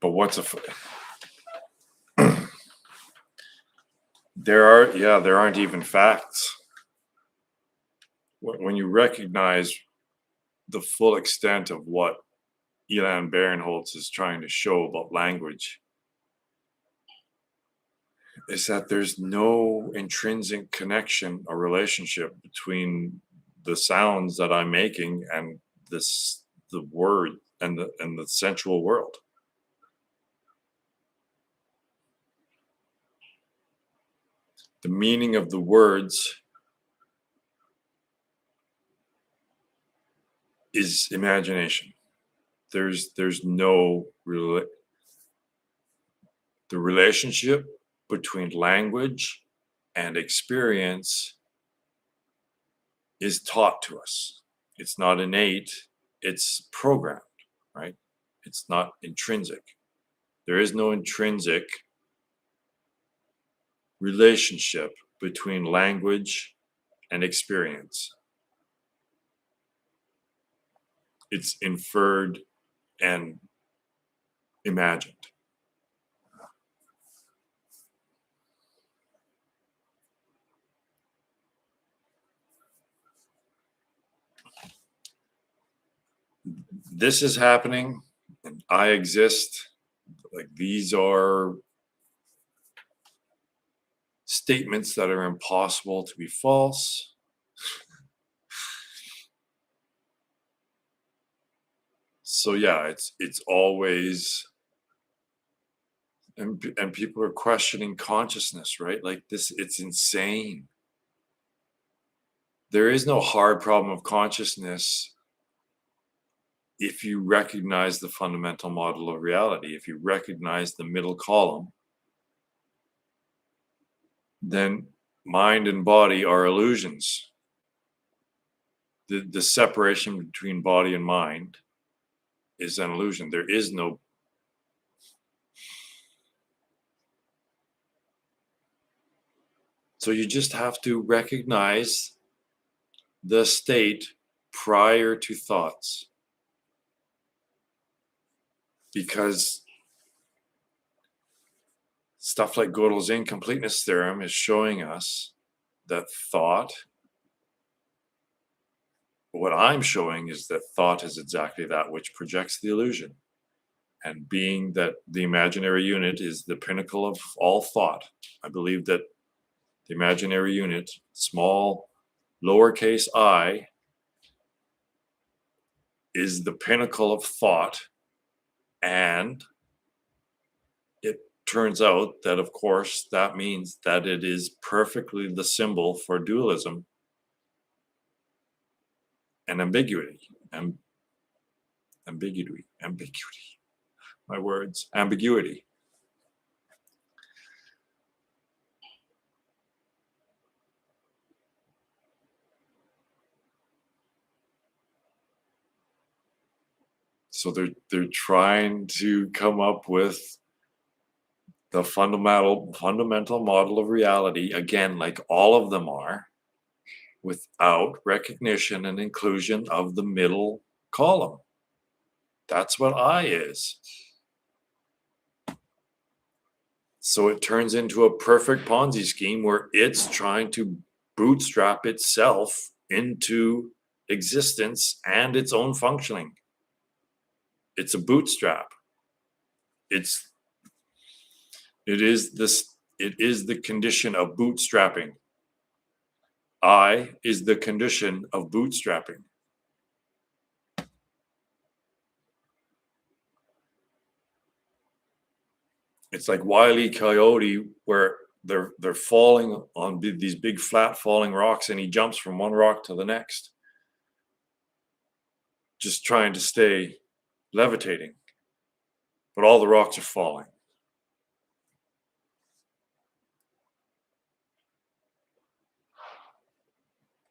But there aren't even facts. When you recognize the full extent of what Ilan Barinholtz is trying to show about language, is that there's no intrinsic connection or relationship between the sounds that I'm making and the word and the sensual world. The meaning of the words is imagination. There's no the relationship between language and experience is taught to us. It's not innate, it's programmed, right? It's not intrinsic. There is no intrinsic relationship between language and experience. It's inferred and imagined. This is happening, and I exist. Like, these are statements that are impossible to be false. So yeah, it's always, and people are questioning consciousness, right? Like, this, it's insane. There is no hard problem of consciousness if you recognize the fundamental model of reality. If you recognize the middle column, then mind and body are illusions. The separation between body and mind is an illusion. There is no. So you just have to recognize the state prior to thoughts, because stuff like Gödel's incompleteness theorem is showing us that thought, what I'm showing is that thought is exactly that which projects the illusion. And being that the imaginary unit is the pinnacle of all thought, I believe that the imaginary unit, small lowercase I, is the pinnacle of thought. And it turns out that, of course, that means that it is perfectly the symbol for dualism and ambiguity. Ambiguity. My words. Ambiguity. So they're trying to come up with the fundamental model of reality, again, like all of them are, without recognition and inclusion of the middle column. That's what I is. So it turns into a perfect Ponzi scheme where it's trying to bootstrap itself into existence and its own functioning. It's a bootstrap. It is the condition of bootstrapping. I is the condition of bootstrapping. It's like Wile E. Coyote, where they're falling on these big flat falling rocks, and he jumps from one rock to the next, just trying to stay levitating, but all the rocks are falling.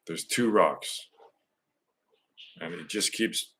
There's two rocks, and it just keeps.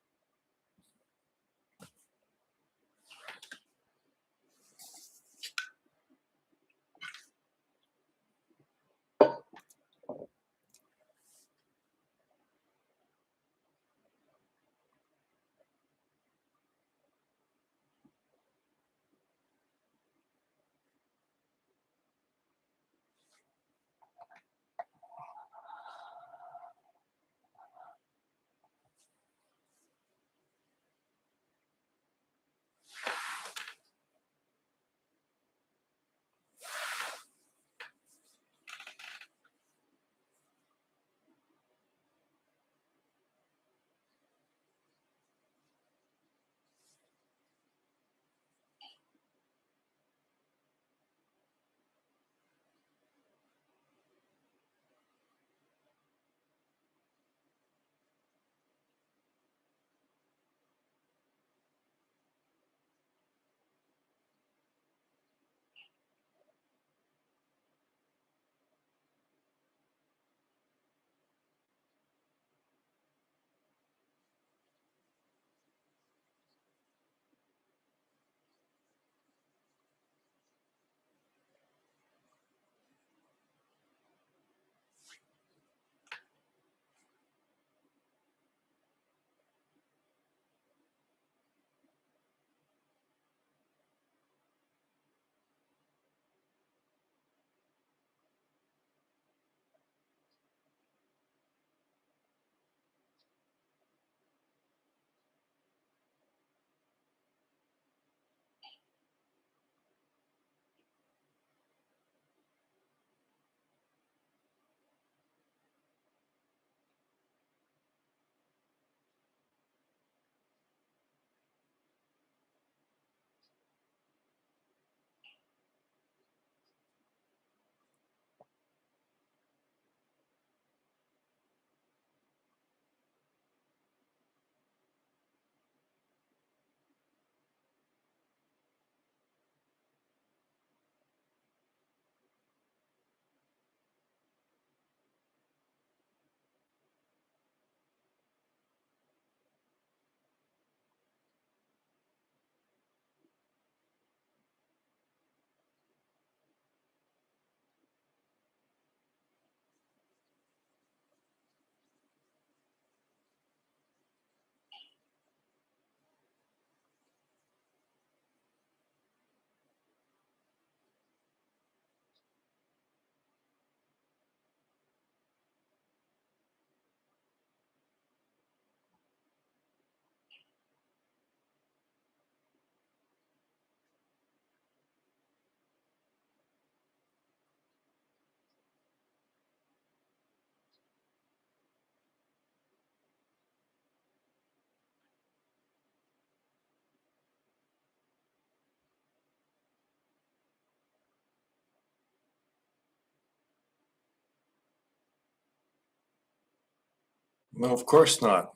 No, of course not.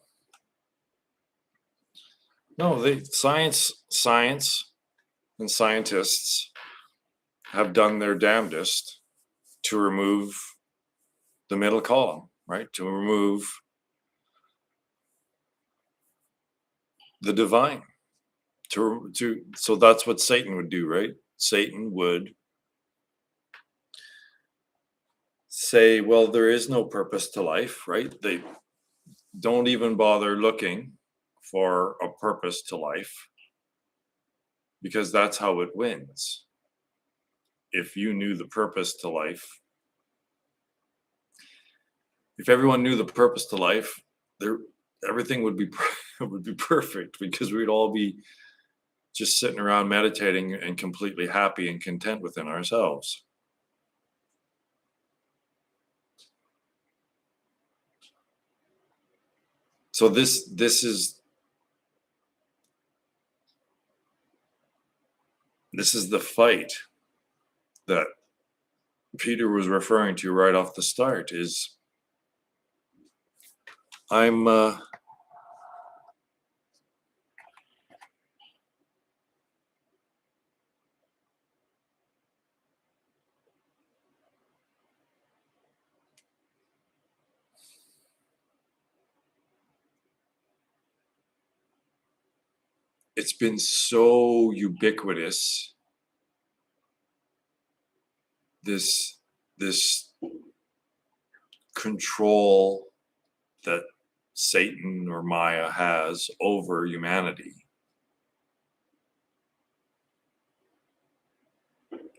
No, science and scientists have done their damnedest to remove the middle column, right? To remove the divine. So that's what Satan would do, right? Satan would say, well, there is no purpose to life, right? They don't even bother looking for a purpose to life because that's how it wins. If you knew the purpose to life, if everyone knew the purpose to life, everything would be would be perfect because we'd all be just sitting around meditating and completely happy and content within ourselves. So this is the fight that Peter was referring to right off the start. Is I'm it's been so ubiquitous, this control that Satan or Maya has over humanity,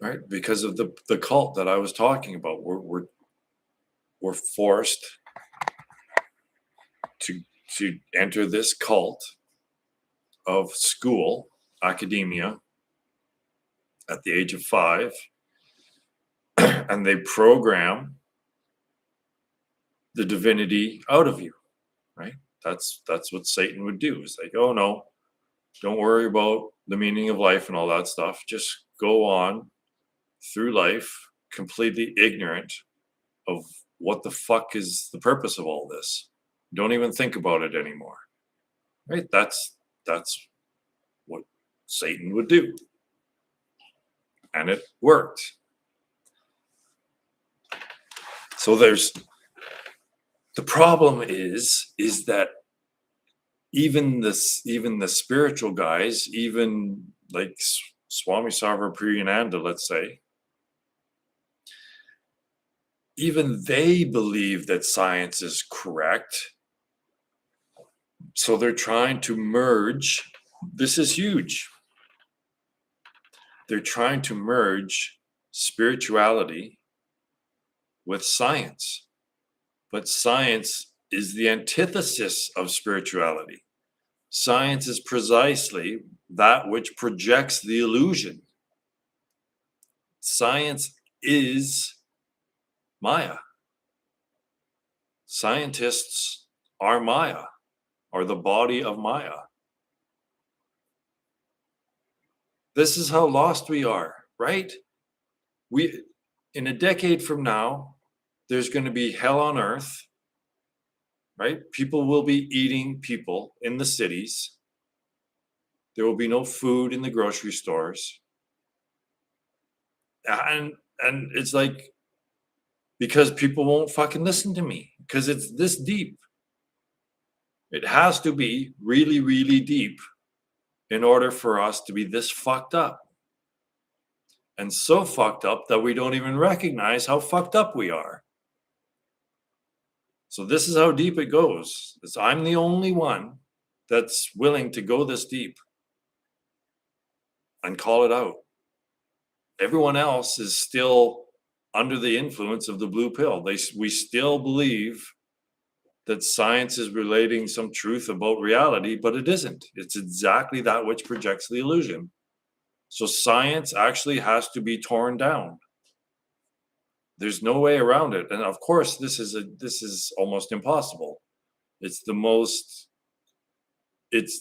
right? Because of the cult that I was talking about. We're forced to enter this cult of school, academia, at the age of 5, and they program the divinity out of you, right? That's what Satan would do. Is like, oh no, don't worry about the meaning of life and all that stuff. Just go on through life completely ignorant of what the fuck is the purpose of all this. Don't even think about it anymore, right? That's what Satan would do, and it worked. So there's the problem is that even the spiritual guys, even like Swami Sarvapriyananda, let's say, even they believe that science is correct. So they're trying to merge. This is huge. They're trying to merge spirituality with science. But science is the antithesis of spirituality. Science is precisely that which projects the illusion. Science is Maya. Scientists are Maya, or the body of Maya. This is how lost we are, right? In a decade from now, there's going to be hell on earth, right? People will be eating people in the cities. There will be no food in the grocery stores. And it's like, because people won't fucking listen to me, because it's this deep. It has to be really, really deep in order for us to be this fucked up. And so fucked up that we don't even recognize how fucked up we are. So this is how deep it goes. I'm the only one that's willing to go this deep and call it out. Everyone else is still under the influence of the blue pill. We still believe that science is relating some truth about reality, but it isn't. It's exactly that which projects the illusion. So science actually has to be torn down. There's no way around it. And of course, this is almost impossible. It's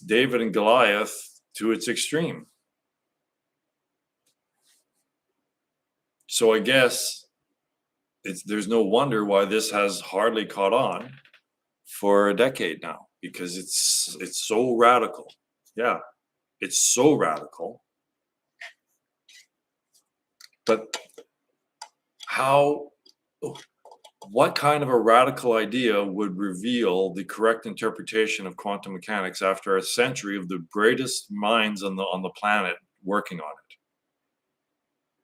David and Goliath to its extreme. So I guess there's no wonder why this has hardly caught on for a decade now because it's so radical. Yeah, it's so radical. But how what kind of a radical idea would reveal the correct interpretation of quantum mechanics after a century of the greatest minds on the planet working on it?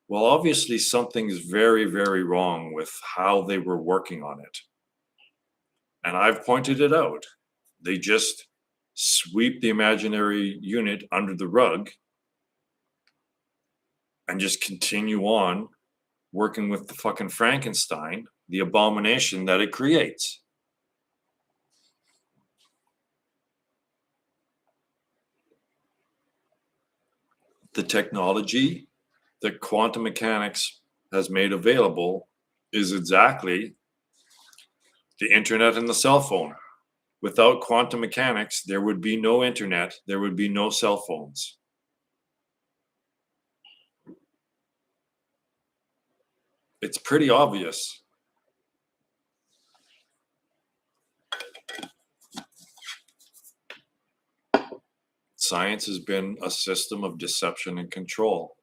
Well, obviously something is very, very wrong with how they were working on it. And I've pointed it out. They just sweep the imaginary unit under the rug and just continue on working with the fucking Frankenstein, the abomination that it creates. The technology that quantum mechanics has made available is exactly the internet and the cell phone. Without quantum mechanics, there would be no internet, there would be no cell phones. It's pretty obvious. Science has been a system of deception and control.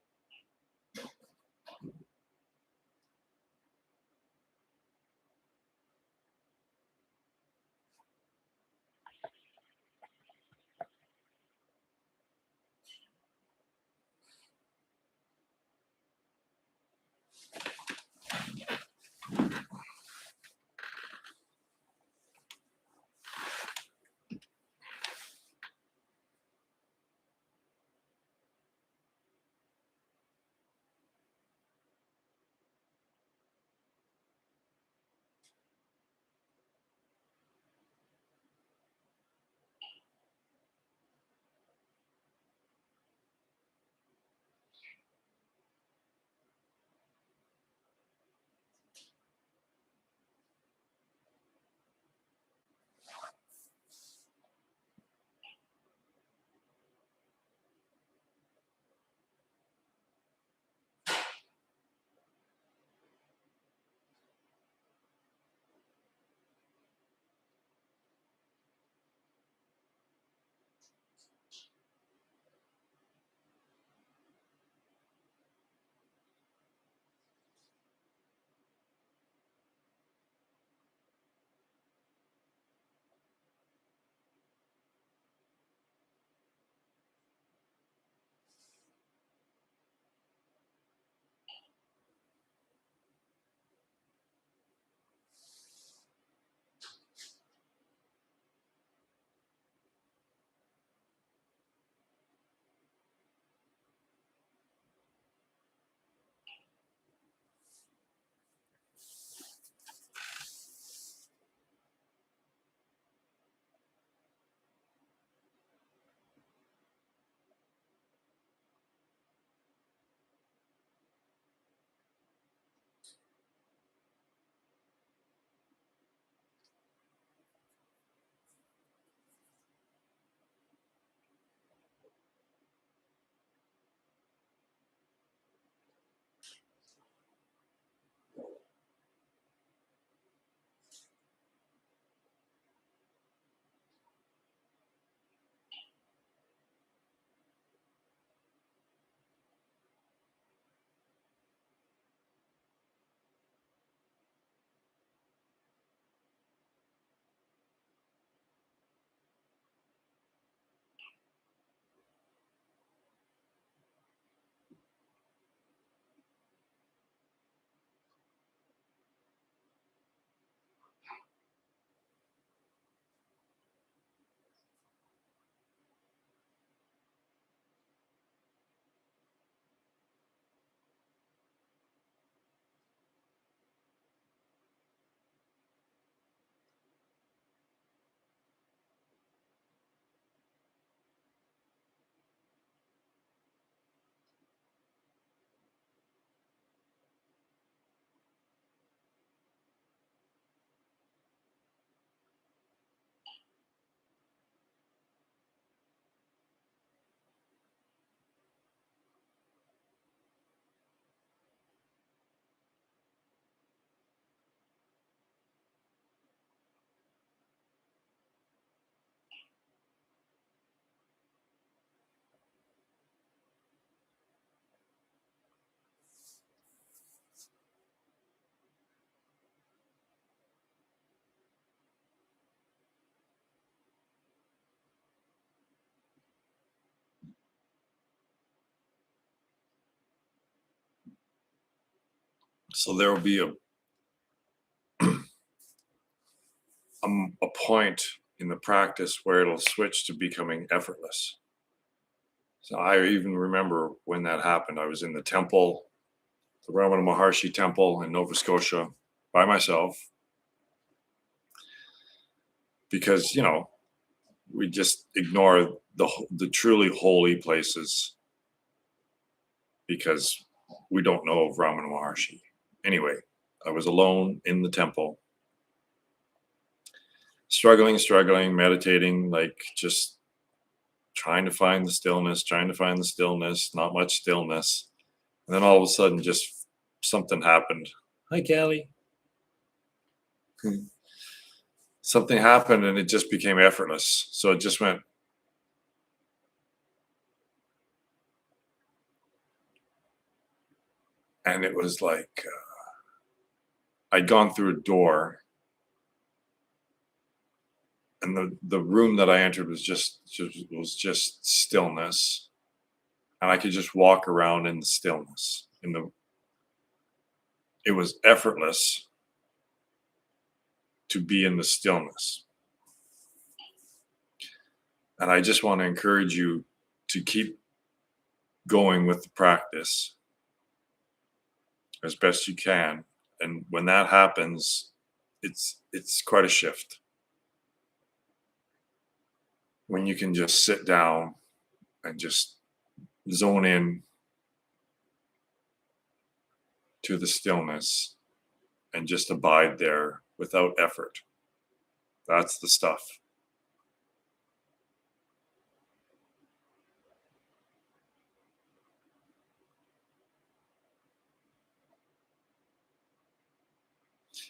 So there will be a point in the practice where it'll switch to becoming effortless. So I even remember when that happened. I was in the temple, the Ramana Maharshi temple in Nova Scotia by myself because, we just ignore the truly holy places because we don't know of Ramana Maharshi. Anyway, I was alone in the temple, struggling, meditating, like just trying to find the stillness, not much stillness. And then all of a sudden, just something happened. Hi, Callie. Something happened and it just became effortless. So it just went. And it was like I'd gone through a door, and the room that I entered was just stillness, and I could just walk around in the stillness. It was effortless to be in the stillness, and I just want to encourage you to keep going with the practice as best you can. And when that happens, it's quite a shift. When you can just sit down and just zone in to the stillness and just abide there without effort. That's the stuff.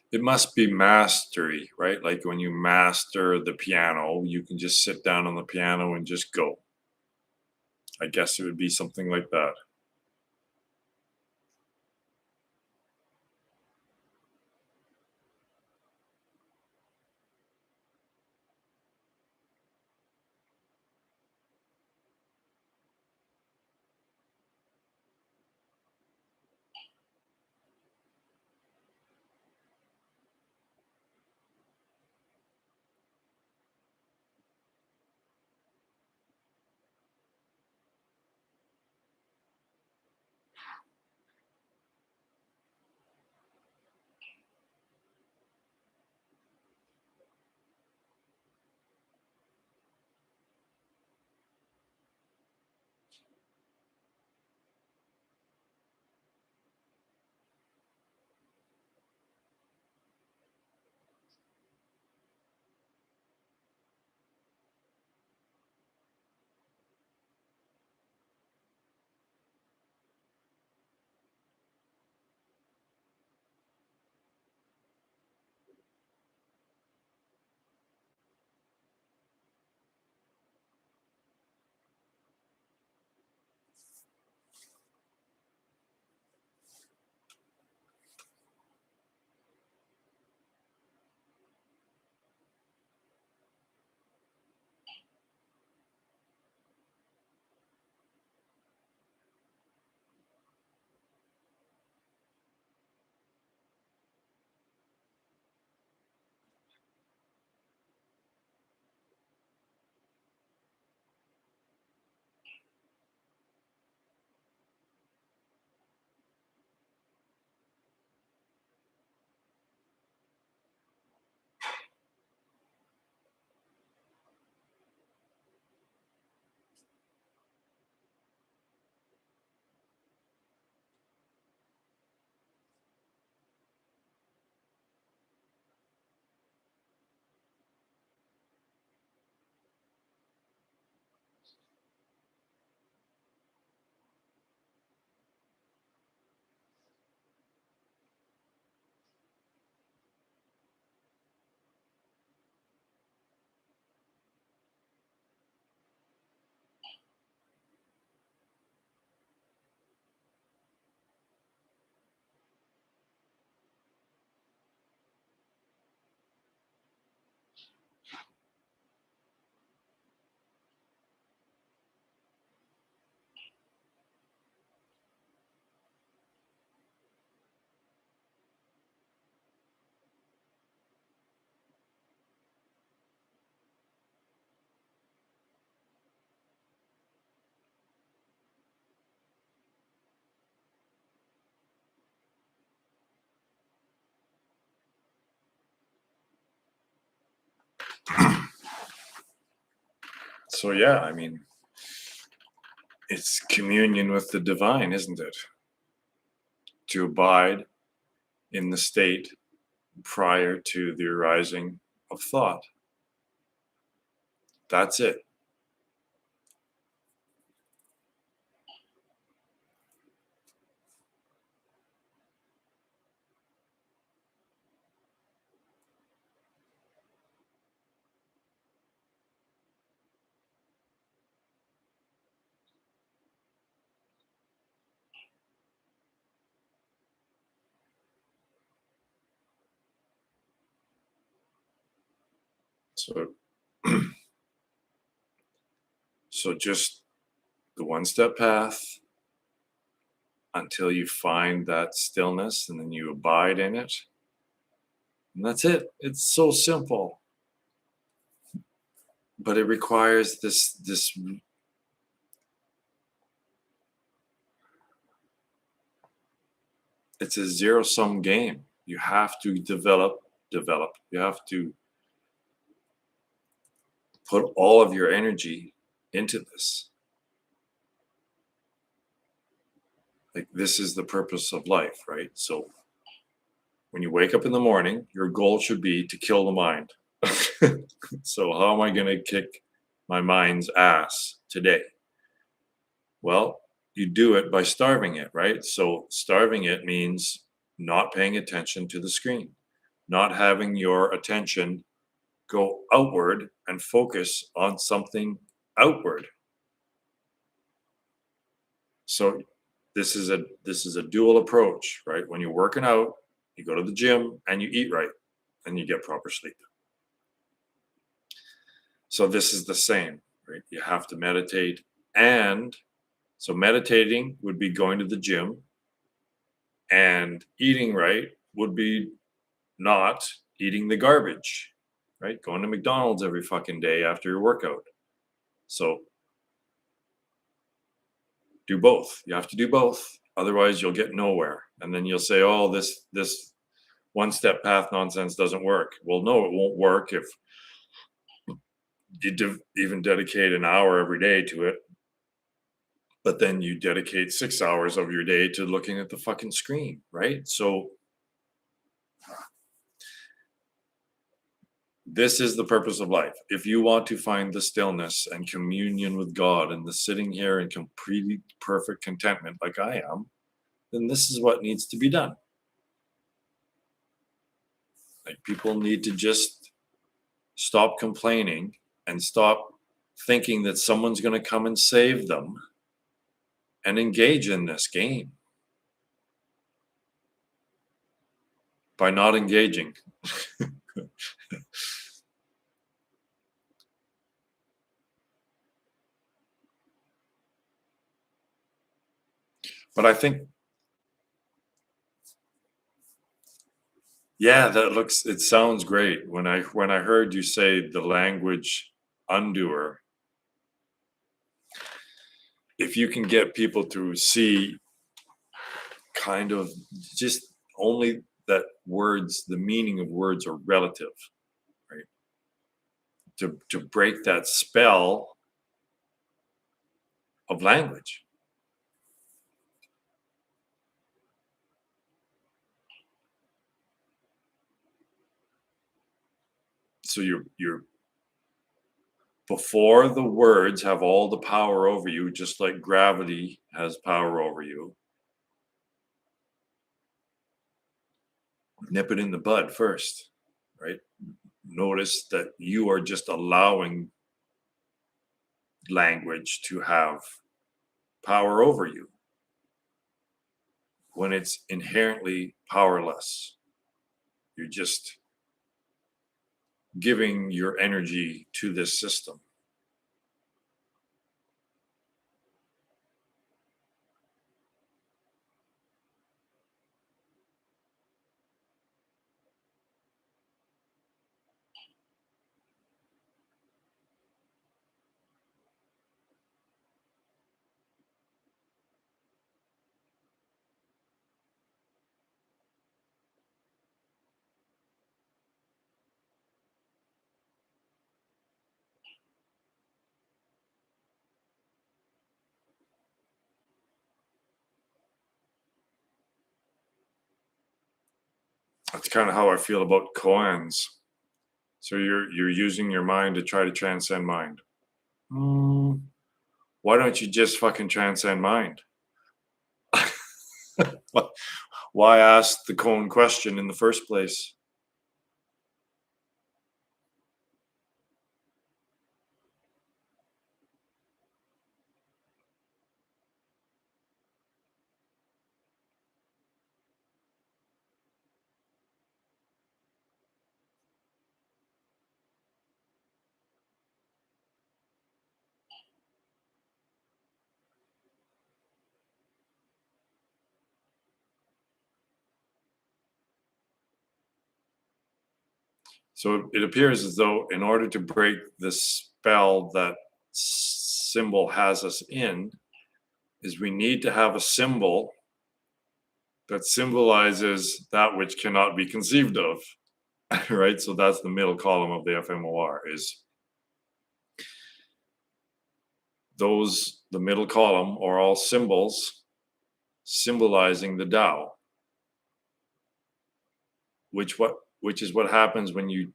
It must be mastery, right? Like when you master the piano, you can just sit down on the piano and just go. I guess it would be something like that. So yeah, I mean, it's communion with the divine, isn't it? To abide in the state prior to the arising of thought. That's it. So, so just the one step path until you find that stillness and then you abide in it. And that's it. It's so simple. But it requires this it's a zero sum game. You have to develop. You have to put all of your energy into this. Like, this is the purpose of life, right? So when you wake up in the morning, your goal should be to kill the mind. So how am I going to kick my mind's ass today? Well, you do it by starving it, right? So starving it means not paying attention to the screen, not having your attention go outward and focus on something outward. So this is a dual approach, right? When you're working out, you go to the gym and you eat right and you get proper sleep. So this is the same, right? You have to meditate. And so meditating would be going to the gym, and eating right would be not eating the garbage, right? Going to McDonald's every fucking day after your workout. So do both. You have to do both. Otherwise you'll get nowhere. And then you'll say, oh, this one step path nonsense doesn't work. Well, no, it won't work if you even dedicate an hour every day to it. But then you dedicate 6 hours of your day to looking at the fucking screen, right? So this is the purpose of life. If you want to find the stillness and communion with God and the sitting here in completely perfect contentment like I am, then this is what needs to be done. Like, people need to just stop complaining and stop thinking that someone's going to come and save them and engage in this game by not engaging. But I think, yeah, it sounds great. When I heard you say the language undoer, if you can get people to see kind of just only that words, the meaning of words are relative, right? To break that spell of language. So you're before the words have all the power over you, just like gravity has power over you, nip it in the bud first, right? Notice that you are just allowing language to have power over you when it's inherently powerless. You're just giving your energy to this system. That's kind of how I feel about koans. So you're using your mind to try to transcend mind. Why don't you just fucking transcend mind? Why ask the koan question in the first place? So it appears as though in order to break the spell that symbol has us in, is we need to have a symbol that symbolizes that which cannot be conceived of. Right? So that's the middle column of the FMOR is the middle column are all symbols symbolizing the Tao, which is what happens when you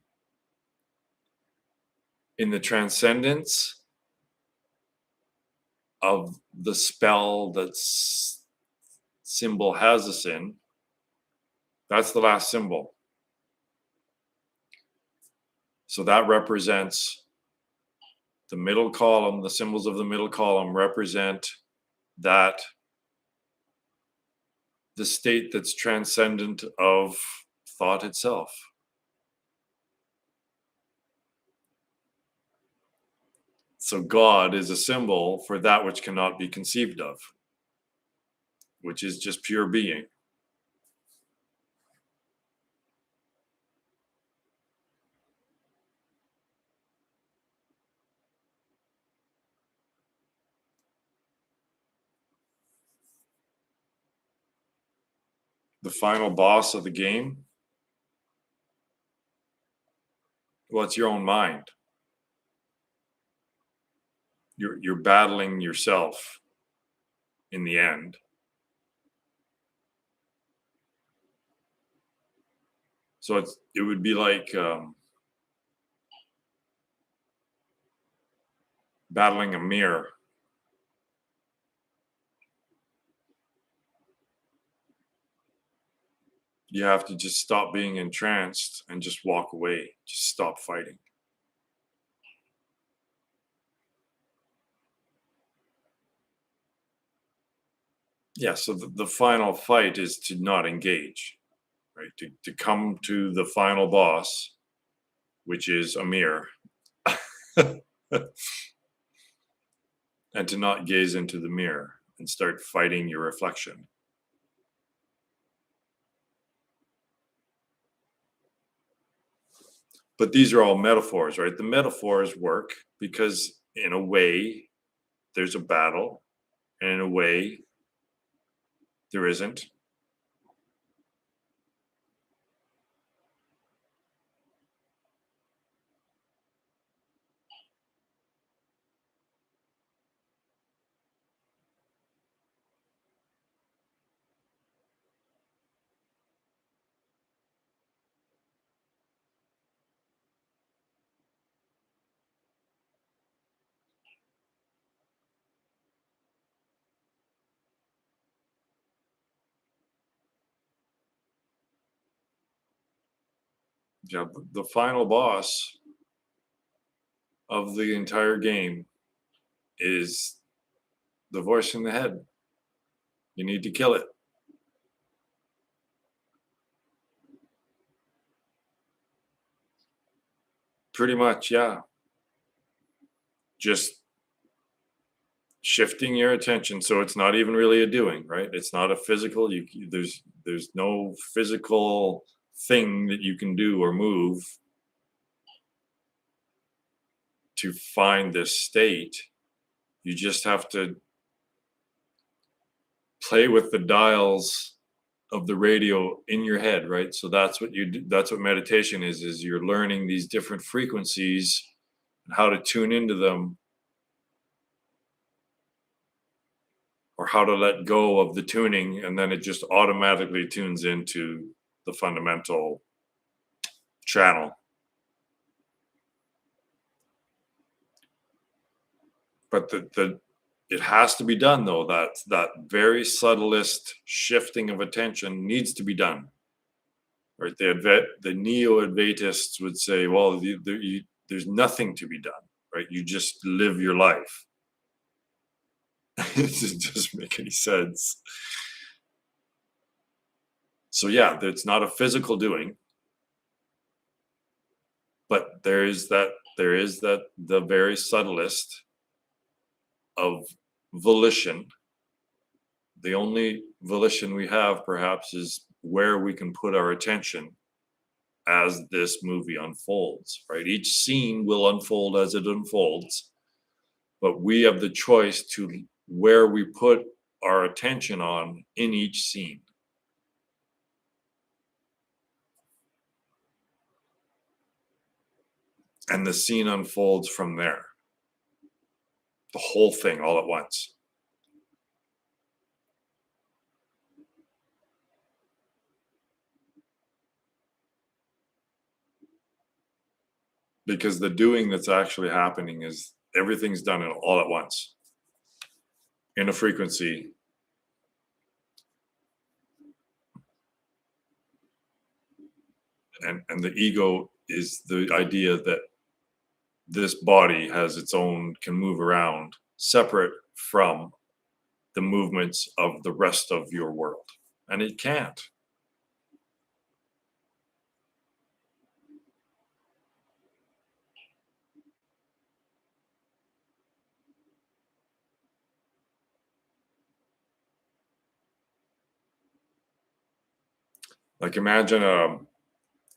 in the transcendence of the spell that symbol has us in. That's the last symbol. So that represents the middle column. The symbols of the middle column represent that the state that's transcendent of thought itself. So God is a symbol for that which cannot be conceived of, which is just pure being. The final boss of the game, well, it's your own mind. You're battling yourself in the end. So it would be like battling a mirror. You have to just stop being entranced and just walk away. Just stop fighting. Yeah, so the final fight is to not engage, right? To come to the final boss, which is a mirror, and to not gaze into the mirror and start fighting your reflection. But these are all metaphors, right? The metaphors work because, in a way, there's a battle, and in a way, there isn't. Yeah, the final boss of the entire game is the voice in the head. You need to kill it. Pretty much, yeah. Just shifting your attention so it's not even really a doing, right? It's not a physical. There's no physical thing that you can do or move to find this state. You just have to play with the dials of the radio in your head, right? So that's what you do. That's what meditation is you're learning these different frequencies and how to tune into them, or how to let go of the tuning, and then it just automatically tunes into the fundamental channel. But it has to be done, though. That very subtlest shifting of attention needs to be done. Right? The neo-Advaitists would say, well, there's nothing to be done. Right? You just live your life. It doesn't make any sense. So yeah, it's not a physical doing, but there is that the very subtlest of volition. The only volition we have, perhaps, is where we can put our attention as this movie unfolds, right? Each scene will unfold as it unfolds, but we have the choice to where we put our attention on in each scene. And the scene unfolds from there. The whole thing all at once. Because the doing that's actually happening is everything's done all at once in a frequency. And the ego is the idea that this body has its own, can move around separate from the movements of the rest of your world. And it can't. Like imagine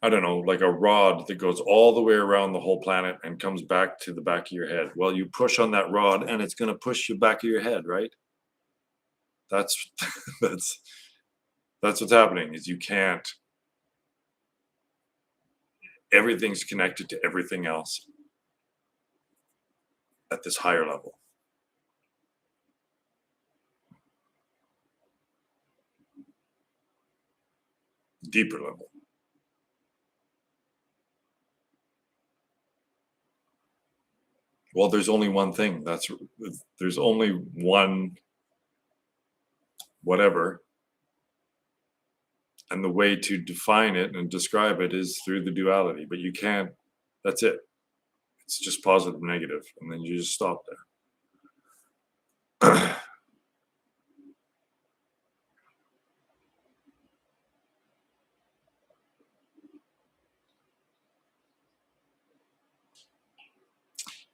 I don't know, like a rod that goes all the way around the whole planet and comes back to the back of your head. Well, you push on that rod and it's going to push you back of your head, right? That's that's what's happening. Is you can't. Everything's connected to everything else at this higher level. Deeper level. Well, there's only one thing. There's only one whatever. And the way to define it and describe it is through the duality. But you can't, that's it. It's just positive, negative, and then you just stop there.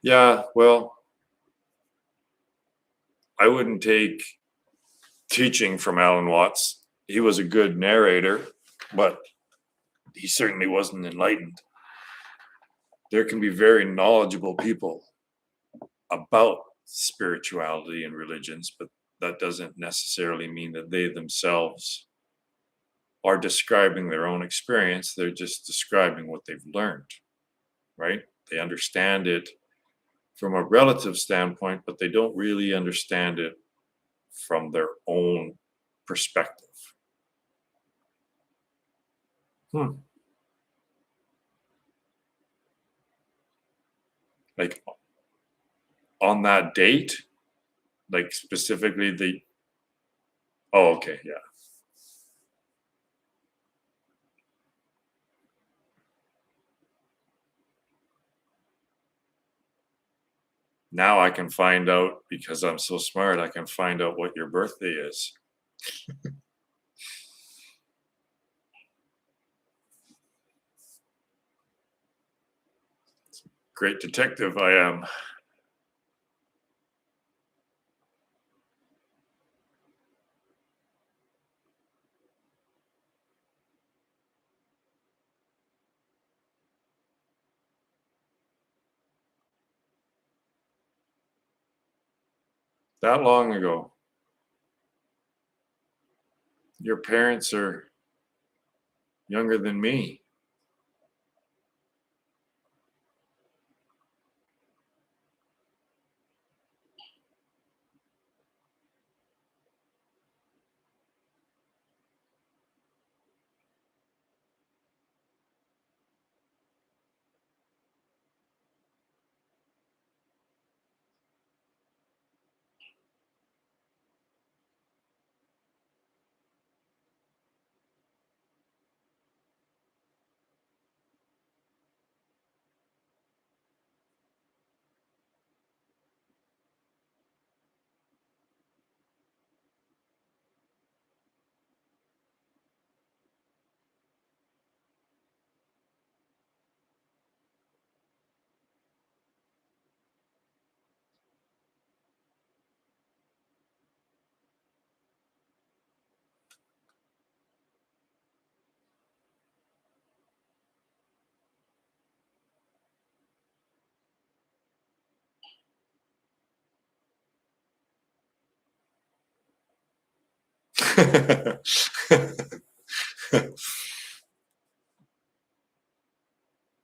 Yeah, well, I wouldn't take teaching from Alan Watts. He was a good narrator, but he certainly wasn't enlightened. There can be very knowledgeable people about spirituality and religions, but that doesn't necessarily mean that they themselves are describing their own experience. They're just describing what they've learned, right? They understand it from a relative standpoint, but they don't really understand it from their own perspective. Like on that date, like specifically oh, okay, yeah. Now I can find out, because I'm so smart, I can find out what your birthday is. Great detective I am. That long ago. Your parents are younger than me.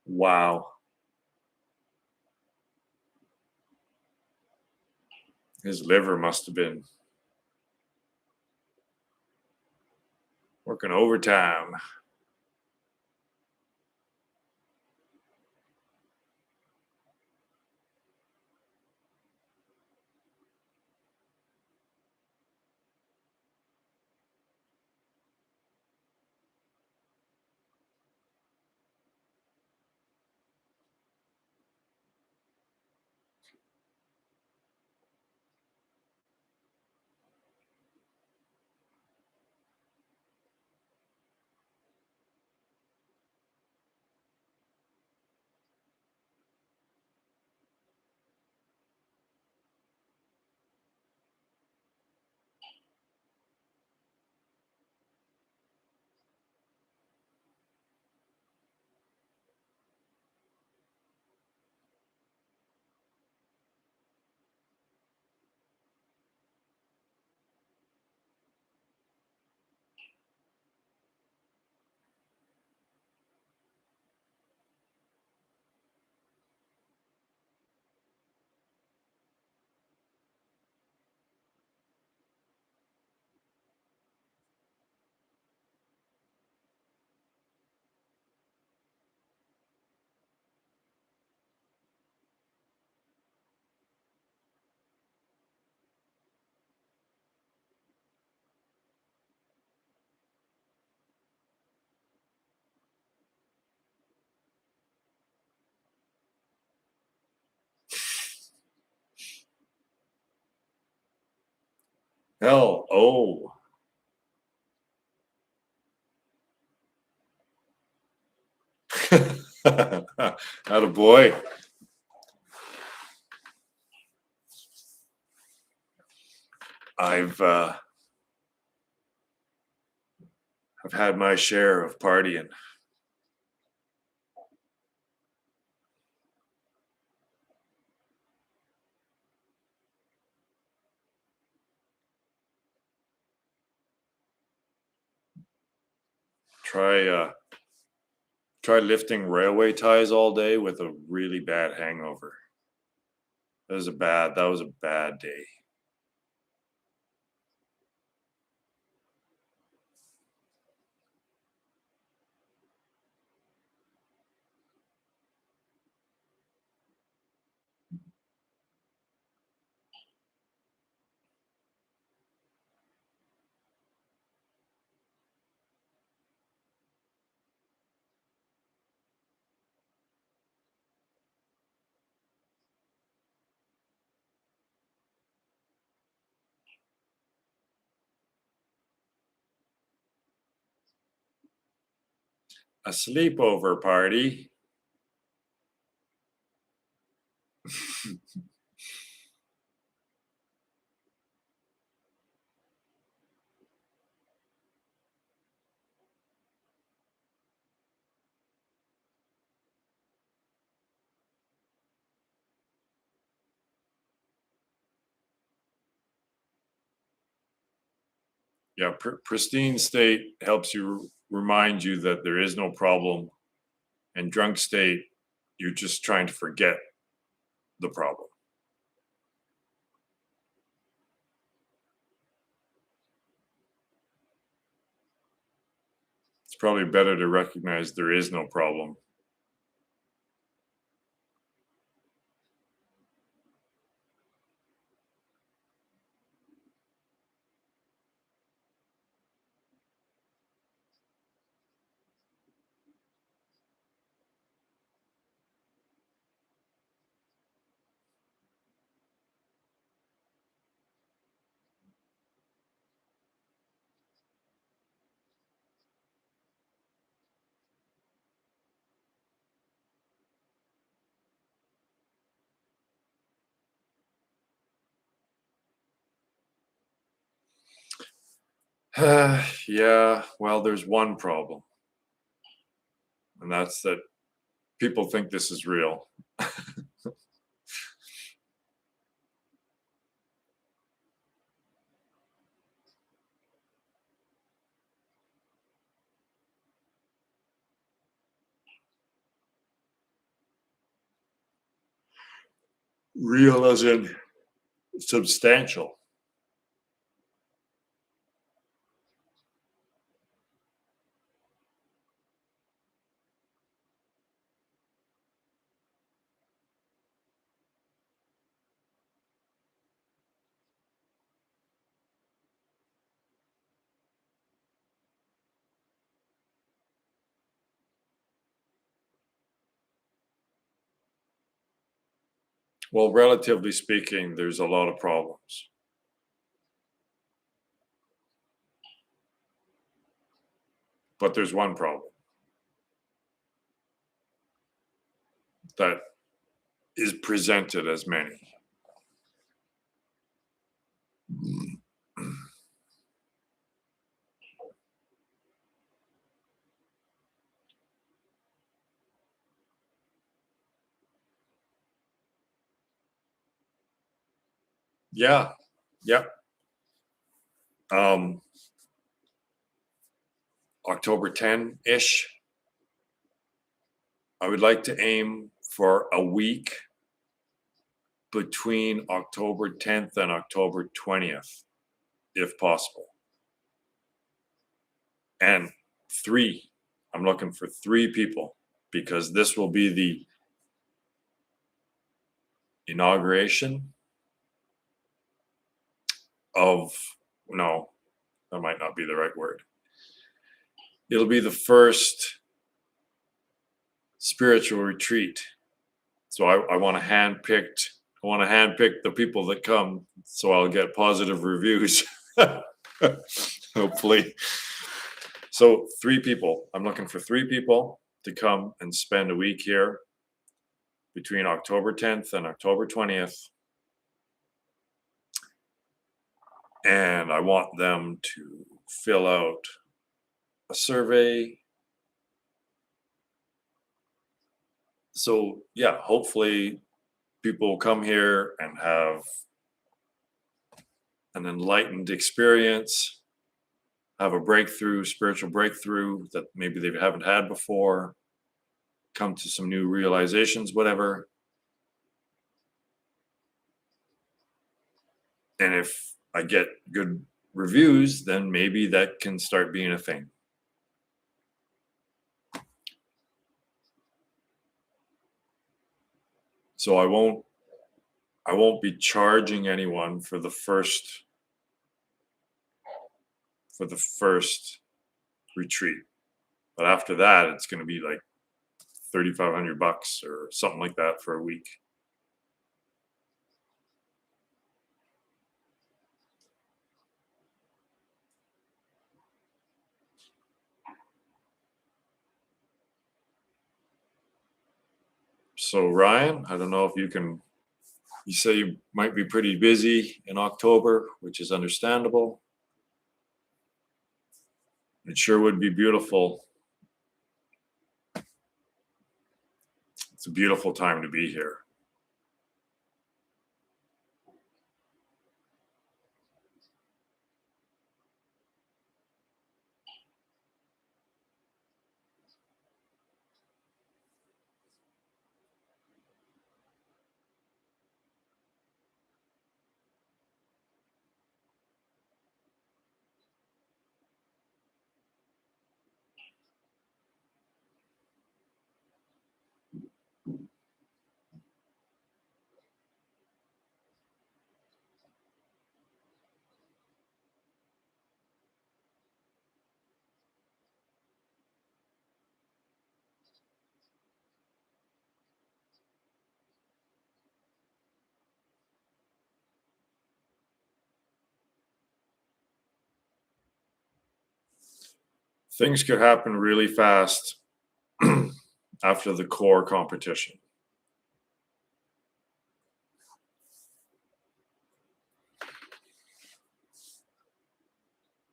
Wow. His liver must have been working overtime. Hell, oh. Atta boy. I've I've had my share of partying. Try lifting railway ties all day with a really bad hangover. That was a bad day. A sleepover party. Yeah, pristine state helps you remind you that there is no problem, and drunk state, you're just trying to forget the problem. It's probably better to recognize there is no problem. Yeah, well, there's one problem, and that's that people think this is real. Real as in substantial. Well, relatively speaking, there's a lot of problems, but there's one problem that is presented as many. Yeah, yep. Um, October 10-ish. I would like to aim for a week between October 10th and October 20th, if possible. And three, I'm looking for three people because this will be the inauguration of, no, that might not be the right word. It'll be the first spiritual retreat. So I want to handpick the people that come so I'll get positive reviews. Hopefully. So three people. I'm looking for three people to come and spend a week here between October 10th and October 20th. And I want them to fill out a survey. So yeah, hopefully people will come here and have an enlightened experience, have a breakthrough, spiritual breakthrough that maybe they haven't had before, come to some new realizations, whatever. And if I get good reviews, then maybe that can start being a thing. So I won't be charging anyone for the first retreat. But after that, it's going to be like $3,500 or something like that for a week. So Ryan, I don't know if you say you might be pretty busy in October, which is understandable. It sure would be beautiful. It's a beautiful time to be here. Things could happen really fast after the core competition.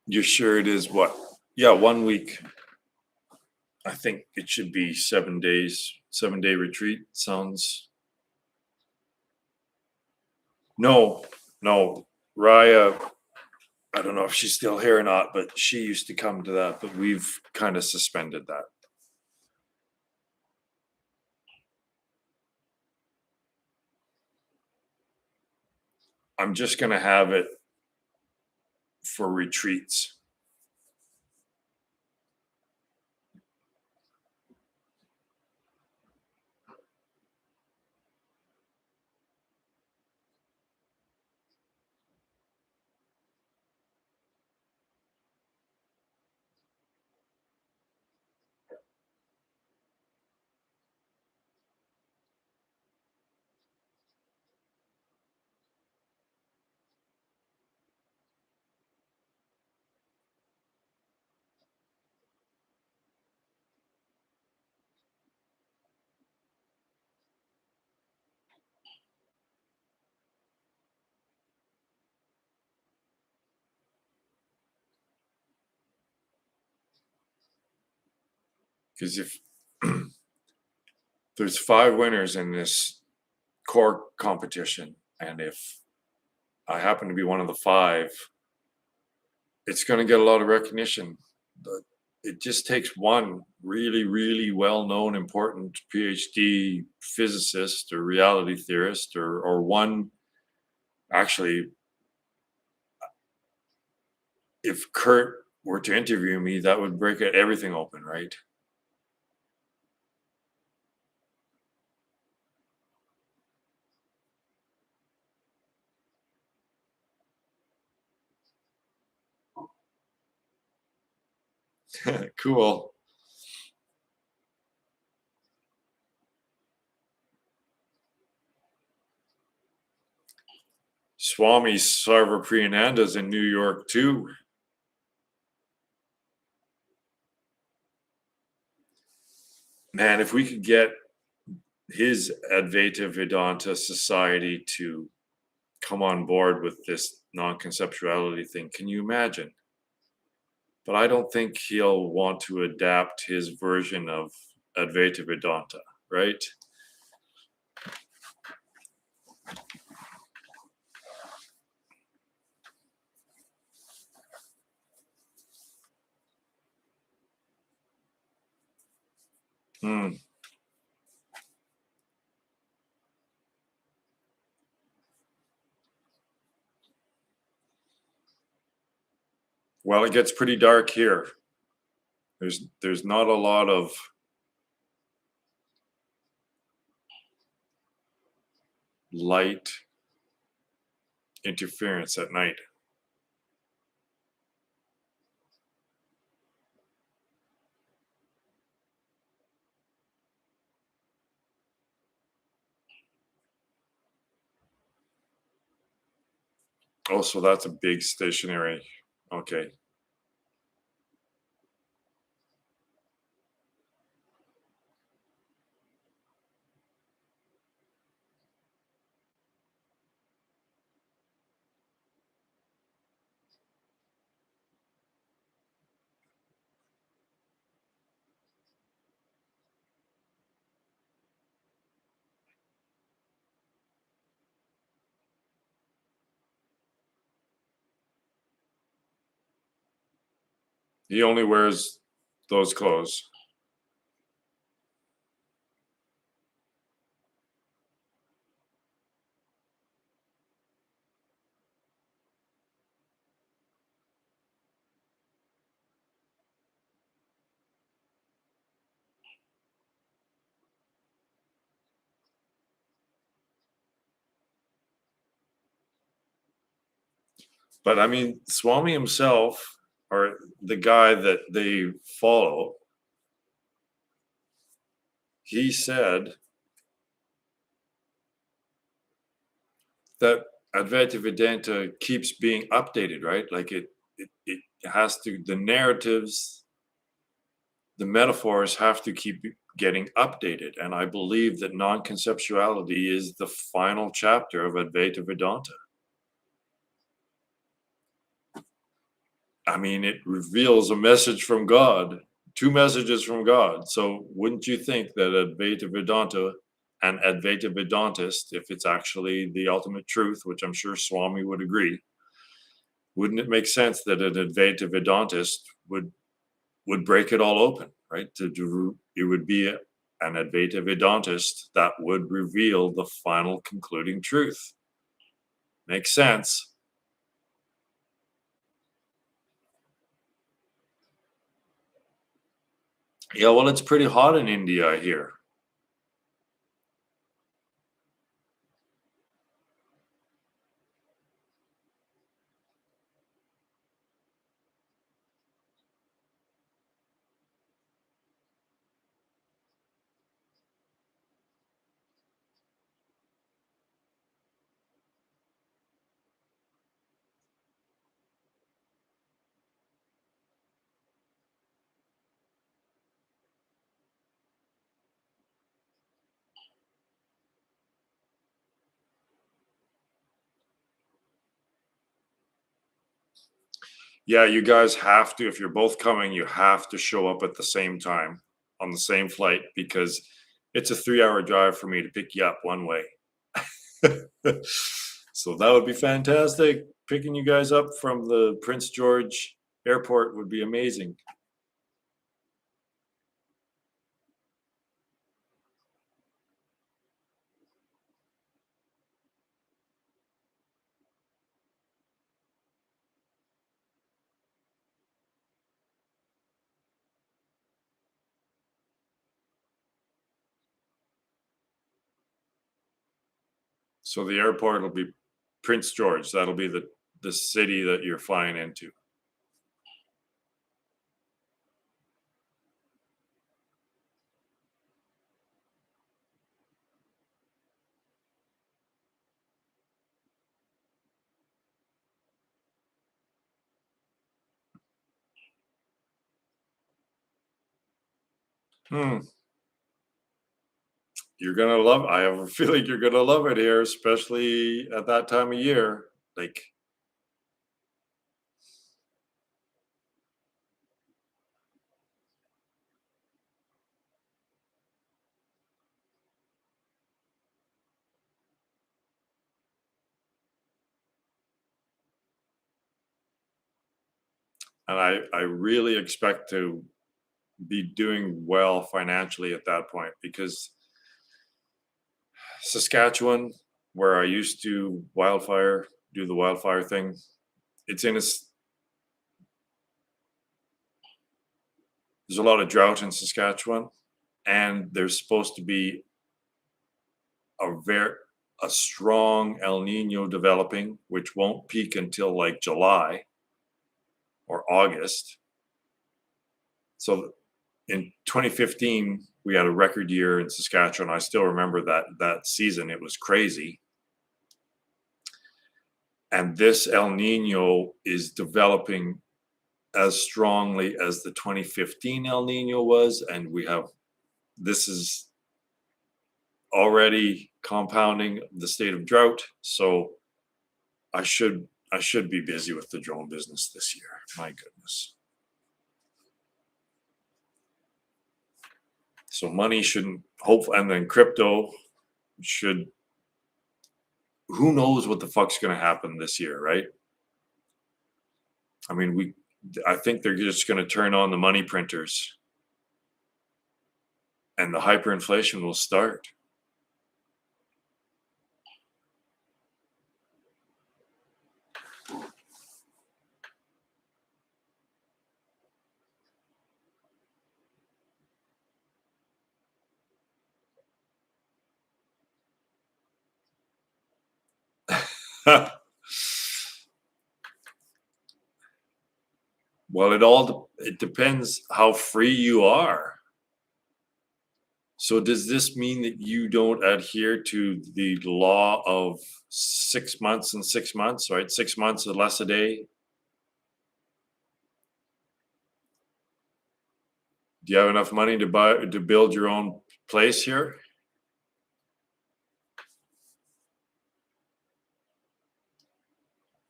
You sure it is what? Yeah, 1 week. I think it should be 7 days, 7-day retreat. Sounds. No, no. Raya, I don't know if she's still here or not, but she used to come to that, but we've kind of suspended that. I'm just going to have it for retreats. Because if there's 5 winners in this core competition, and if I happen to be one of the 5, it's going to get a lot of recognition. But it just takes one really, really well-known, important PhD physicist or reality theorist, or one. Actually, if Kurt were to interview me, that would break everything open, right? Cool. Swami Sarvapriyananda's in New York too. Man, if we could get his Advaita Vedanta Society to come on board with this non-conceptuality thing, can you imagine? But I don't think he'll want to adapt his version of Advaita Vedanta, right? Hmm. Well, it gets pretty dark here. There's not a lot of light interference at night. Oh, so that's a big stationary. Okay. He only wears those clothes. But I mean, Swami himself, or the guy that they follow, he said that Advaita Vedanta keeps being updated, right? Like it has to, the narratives, the metaphors have to keep getting updated. And I believe that non-conceptuality is the final chapter of Advaita Vedanta. I mean, it reveals a message from God, 2 messages from God. So wouldn't you think that Advaita Vedanta, an Advaita Vedantist, if it's actually the ultimate truth, which I'm sure Swami would agree, wouldn't it make sense that an Advaita Vedantist would break it all open, right? It would be an Advaita Vedantist that would reveal the final concluding truth. Makes sense. Yeah, well, it's pretty hot in India here. Yeah, you guys have to, if you're both coming, you have to show up at the same time on the same flight because it's a 3-hour drive for me to pick you up one way. So that would be fantastic. Picking you guys up from the Prince George airport would be amazing. So the airport will be Prince George. That'll be the city that you're flying into. Hmm. You're gonna love. I have a feeling you're gonna love it here, especially at that time of year. Like, and I really expect to be doing well financially at that point because Saskatchewan, where I used to do the wildfire thing, it's in a there's a lot of drought in Saskatchewan, and there's supposed to be a very a strong El Nino developing, which won't peak until like July or August. So in 2015, we had a record year in Saskatchewan. I still remember that season. It was crazy. And this El Nino is developing as strongly as the 2015 El Nino was, and this is already compounding the state of drought. So I should be busy with the drone business this year. My goodness. So money shouldn't hope, and then crypto should. Who knows what the fuck's going to happen this year, right? I mean, I think they're just going to turn on the money printers, and the hyperinflation will start. Well, it depends how free you are. So does this mean that you don't adhere to the law of 6 months and 6 months, right? 6 months or less a day. Do you have enough money to build your own place here?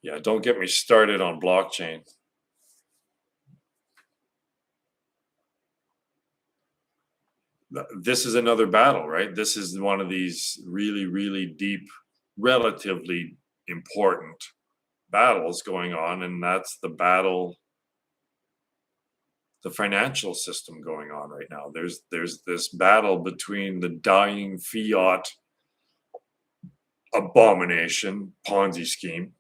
Yeah, don't get me started on blockchain. This is another battle, right? This is one of these really, really deep, relatively important battles going on, and that's the financial system going on right now. There's this battle between the dying fiat abomination, Ponzi scheme.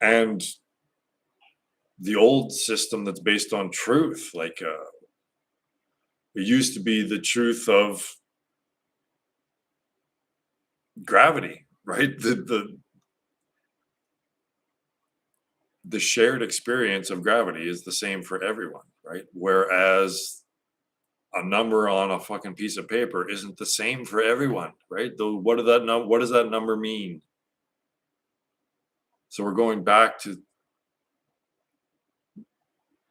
And the old system that's based on truth, like it used to be the truth of gravity, right? The shared experience of gravity is the same for everyone, right? Whereas a number on a fucking piece of paper isn't the same for everyone, right? Though, what does that number mean? So we're going back to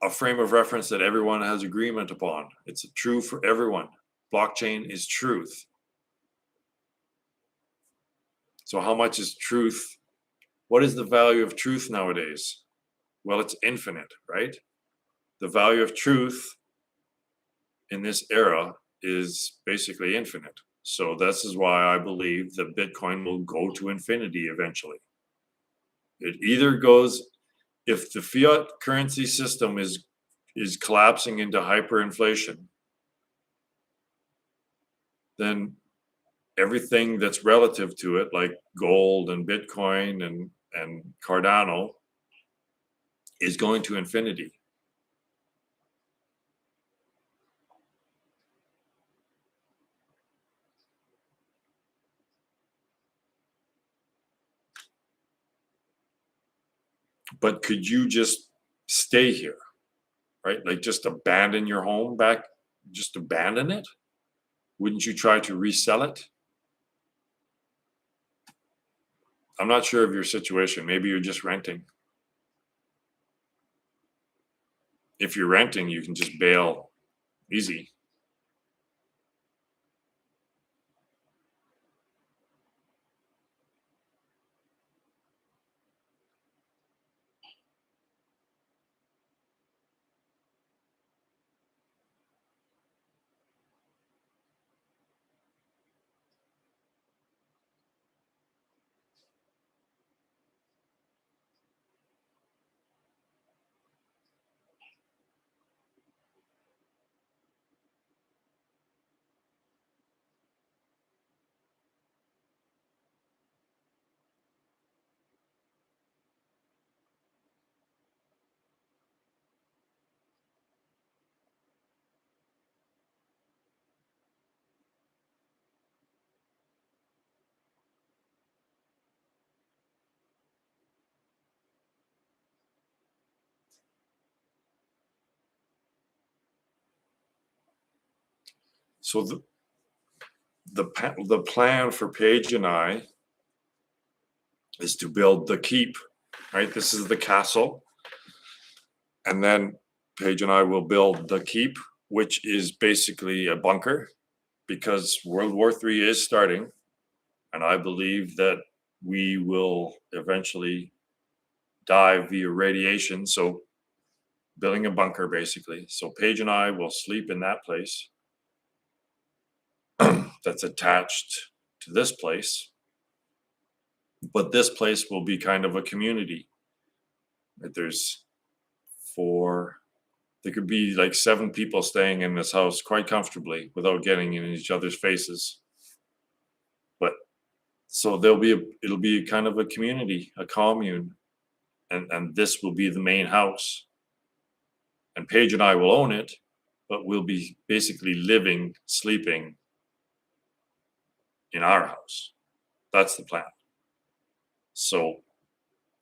a frame of reference that everyone has agreement upon. It's true for everyone. Blockchain is truth. So how much is truth? What is the value of truth nowadays? Well, it's infinite, right? The value of truth in this era is basically infinite. So this is why I believe that Bitcoin will go to infinity eventually. It either goes, if the fiat currency system is collapsing into hyperinflation, then everything that's relative to it, like gold and Bitcoin and Cardano, is going to infinity. But could you just stay here, right? Like just abandon your home back, just abandon it? Wouldn't you try to resell it? I'm not sure of your situation. Maybe you're just renting. If you're renting, you can just bail easy. So the plan for Paige and I is to build the keep, right? This is the castle. And then Paige and I will build the keep, which is basically a bunker, because World War III is starting. And I believe that we will eventually die via radiation. So building a bunker, basically. So Paige and I will sleep in that place that's attached to this place. But this place will be kind of a community. There's there could be like 7 people staying in this house quite comfortably without getting in each other's faces. But so it'll be kind of a community, a commune, and this will be the main house. And Paige and I will own it, but we'll be basically living, sleeping in our house. That's the plan. So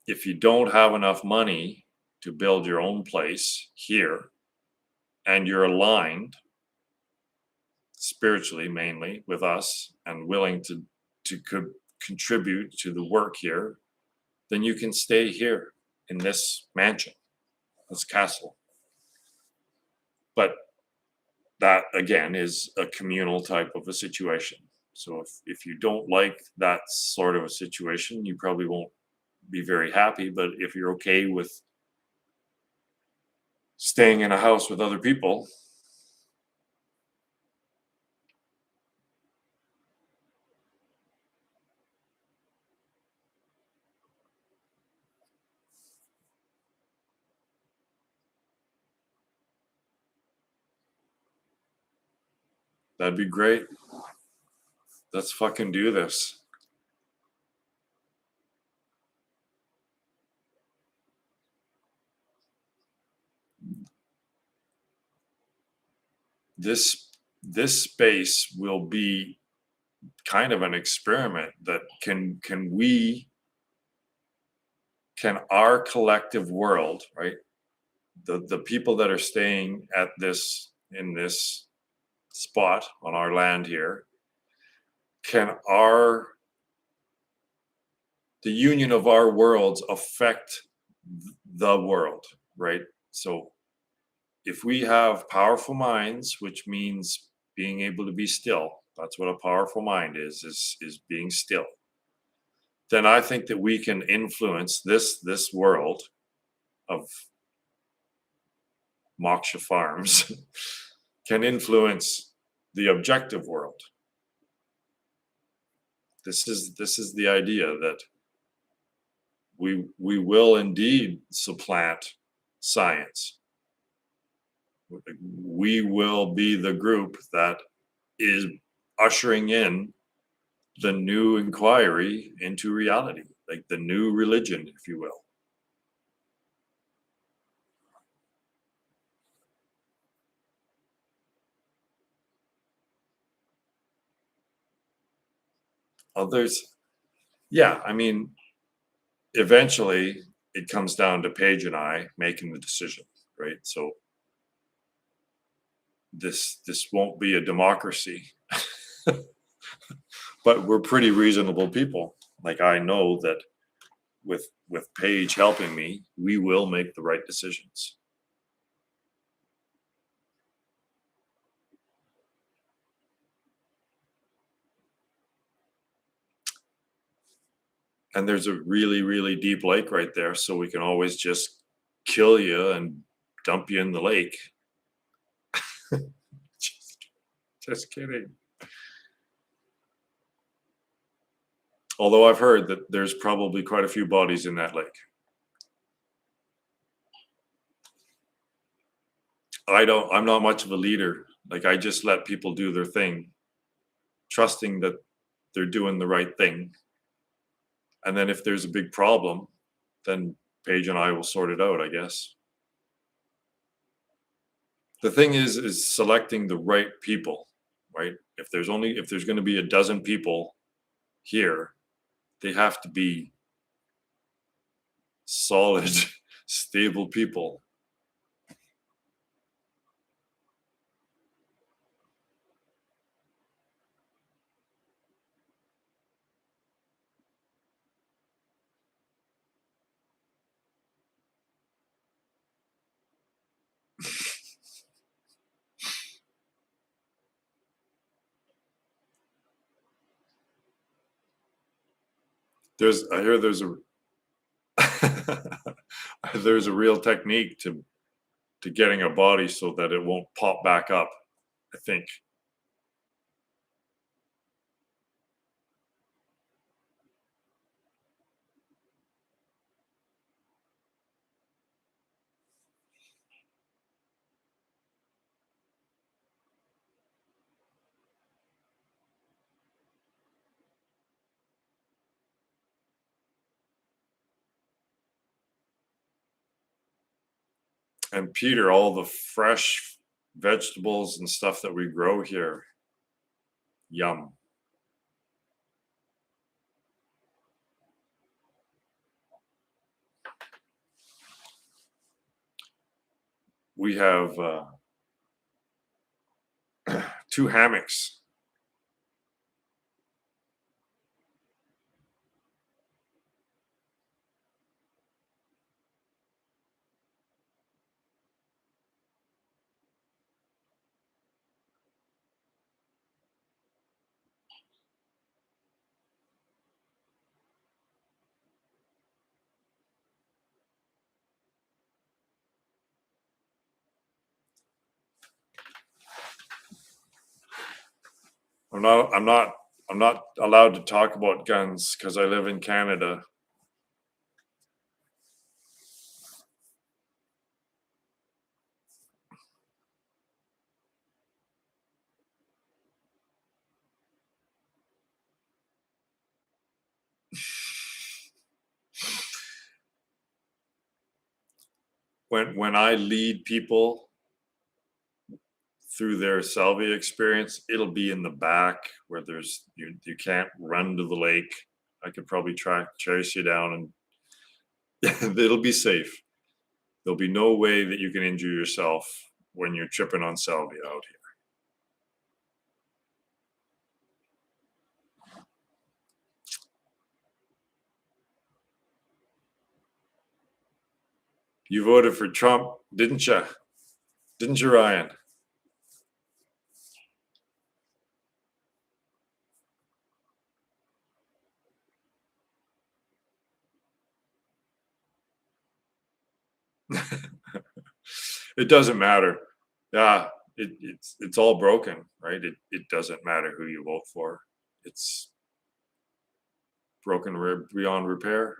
if you don't have enough money to build your own place here, and you're aligned spiritually mainly with us and willing to contribute to the work here, then you can stay here in this mansion, this castle. But that again is a communal type of a situation. So if you don't like that sort of a situation, you probably won't be very happy. But if you're okay with staying in a house with other people, that'd be great. Let's fucking do this. This space will be kind of an experiment that can our collective world, right? The people that are staying at this in this spot on our land here, can our the union of our worlds affect the world, right? So if we have powerful minds, which means being able to be still, that's what a powerful mind is being still, then I think that we can influence this world of Moksha Farms can influence the objective world. This is the idea that we will indeed supplant science. We will be the group that is ushering in the new inquiry into reality, like the new religion, if you will. Others, yeah, I mean, eventually it comes down to Paige and I making the decision, right? So this won't be a democracy, but we're pretty reasonable people. Like I know that with Paige helping me, we will make the right decisions. And there's a really, really deep lake right there, so we can always just kill you and dump you in the lake. just kidding. Although I've heard that there's probably quite a few bodies in that lake. I'm not much of a leader. Like I just let people do their thing, trusting that they're doing the right thing. And then if there's a big problem, then Paige and I will sort it out, I guess. The thing is selecting the right people, right? If there's going to be a dozen people here, they have to be solid, stable people. I hear there's a real technique to getting a body so that it won't pop back up, I think. And Peter, all the fresh vegetables and stuff that we grow here, yum. We have 2 hammocks. I'm not I'm not I'm not allowed to talk about guns because I live in Canada. when I lead people through their salvia experience, it'll be in the back where you can't run to the lake. I could probably chase you down, and it'll be safe. There'll be no way that you can injure yourself when you're tripping on salvia out here. You voted for Trump, didn't you? Didn't you, Ryan? It doesn't matter. Yeah, it's all broken, right? It doesn't matter who you vote for. It's broken beyond repair.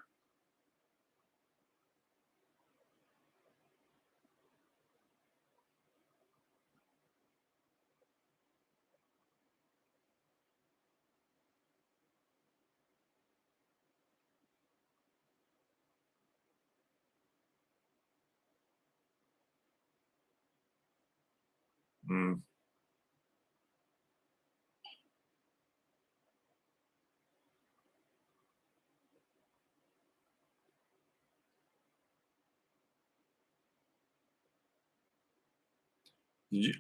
Mm.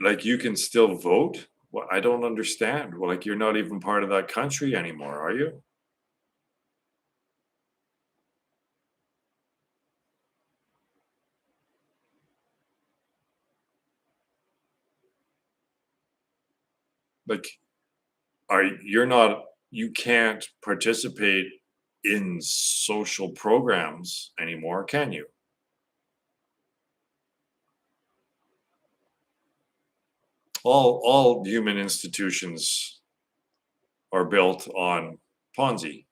Like you can still vote? Well, I don't understand. Well, like you're not even part of that country anymore, are you? Like, you're not, you can't participate in social programs anymore, can you? All human institutions are built on Ponzi.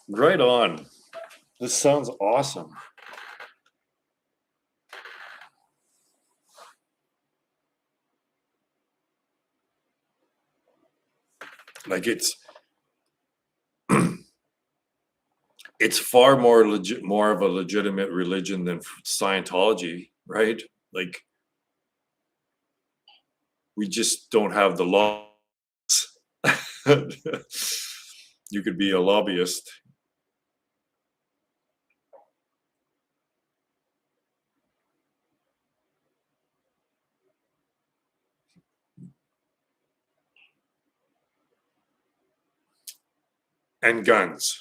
Right on. This sounds awesome. Like it's far more of a legitimate religion than Scientology, right? Like we just don't have the laws. You could be a lobbyist. And guns,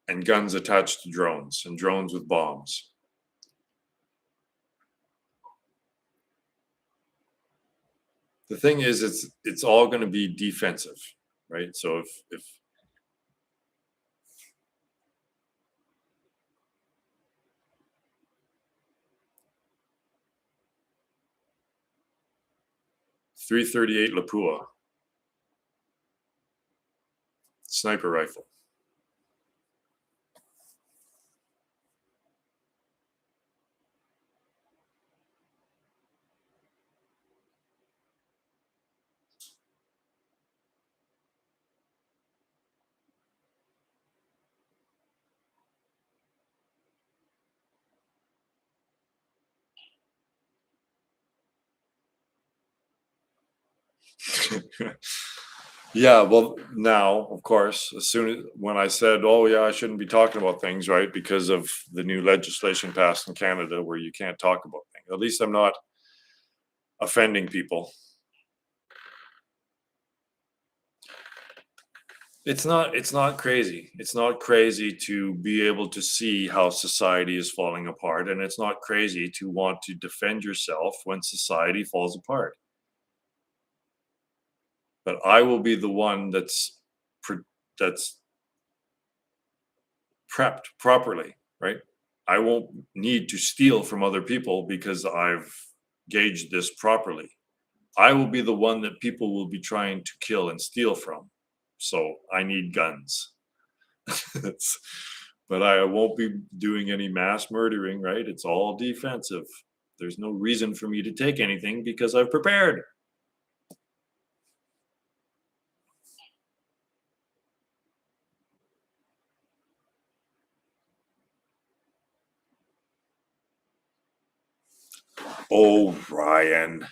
and guns attached to drones, and drones with bombs. The thing is, it's all going to be defensive, right? So if 338 Lapua sniper rifle. Yeah, well, now, of course, as soon as when I said, "Oh, yeah, I shouldn't be talking about things," right, because of the new legislation passed in Canada where you can't talk about things. At least I'm not offending people. It's not crazy. It's not crazy to be able to see how society is falling apart, and it's not crazy to want to defend yourself when society falls apart. But I will be the one pre- that's prepped properly, right? I won't need to steal from other people because I've gauged this properly. I will be the one that people will be trying to kill and steal from. So I need guns. It's, but I won't be doing any mass murdering, right? It's all defensive. There's no reason for me to take anything because I've prepared. Oh, Ryan.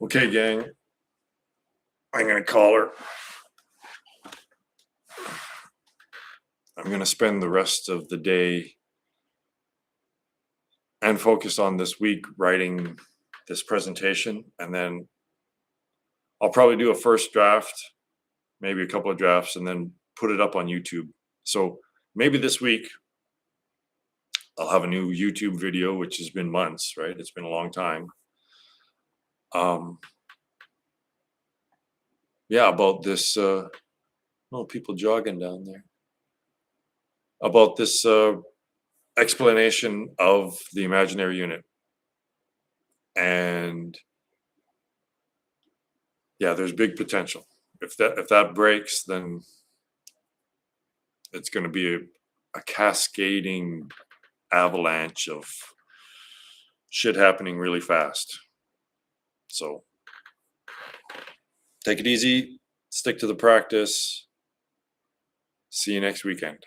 Okay, gang, I'm going to call her. I'm going to spend the rest of the day and focus on this week writing this presentation. And then I'll probably do a first draft, maybe a couple of drafts, and then put it up on YouTube. So maybe this week I'll have a new YouTube video, which has been months, right? It's been a long time. Um, yeah, about this. Oh, people jogging down there. About this explanation of the imaginary unit, and yeah, there's big potential. If that breaks, then it's going to be a cascading avalanche of shit happening really fast. So take it easy, stick to the practice. See you next weekend.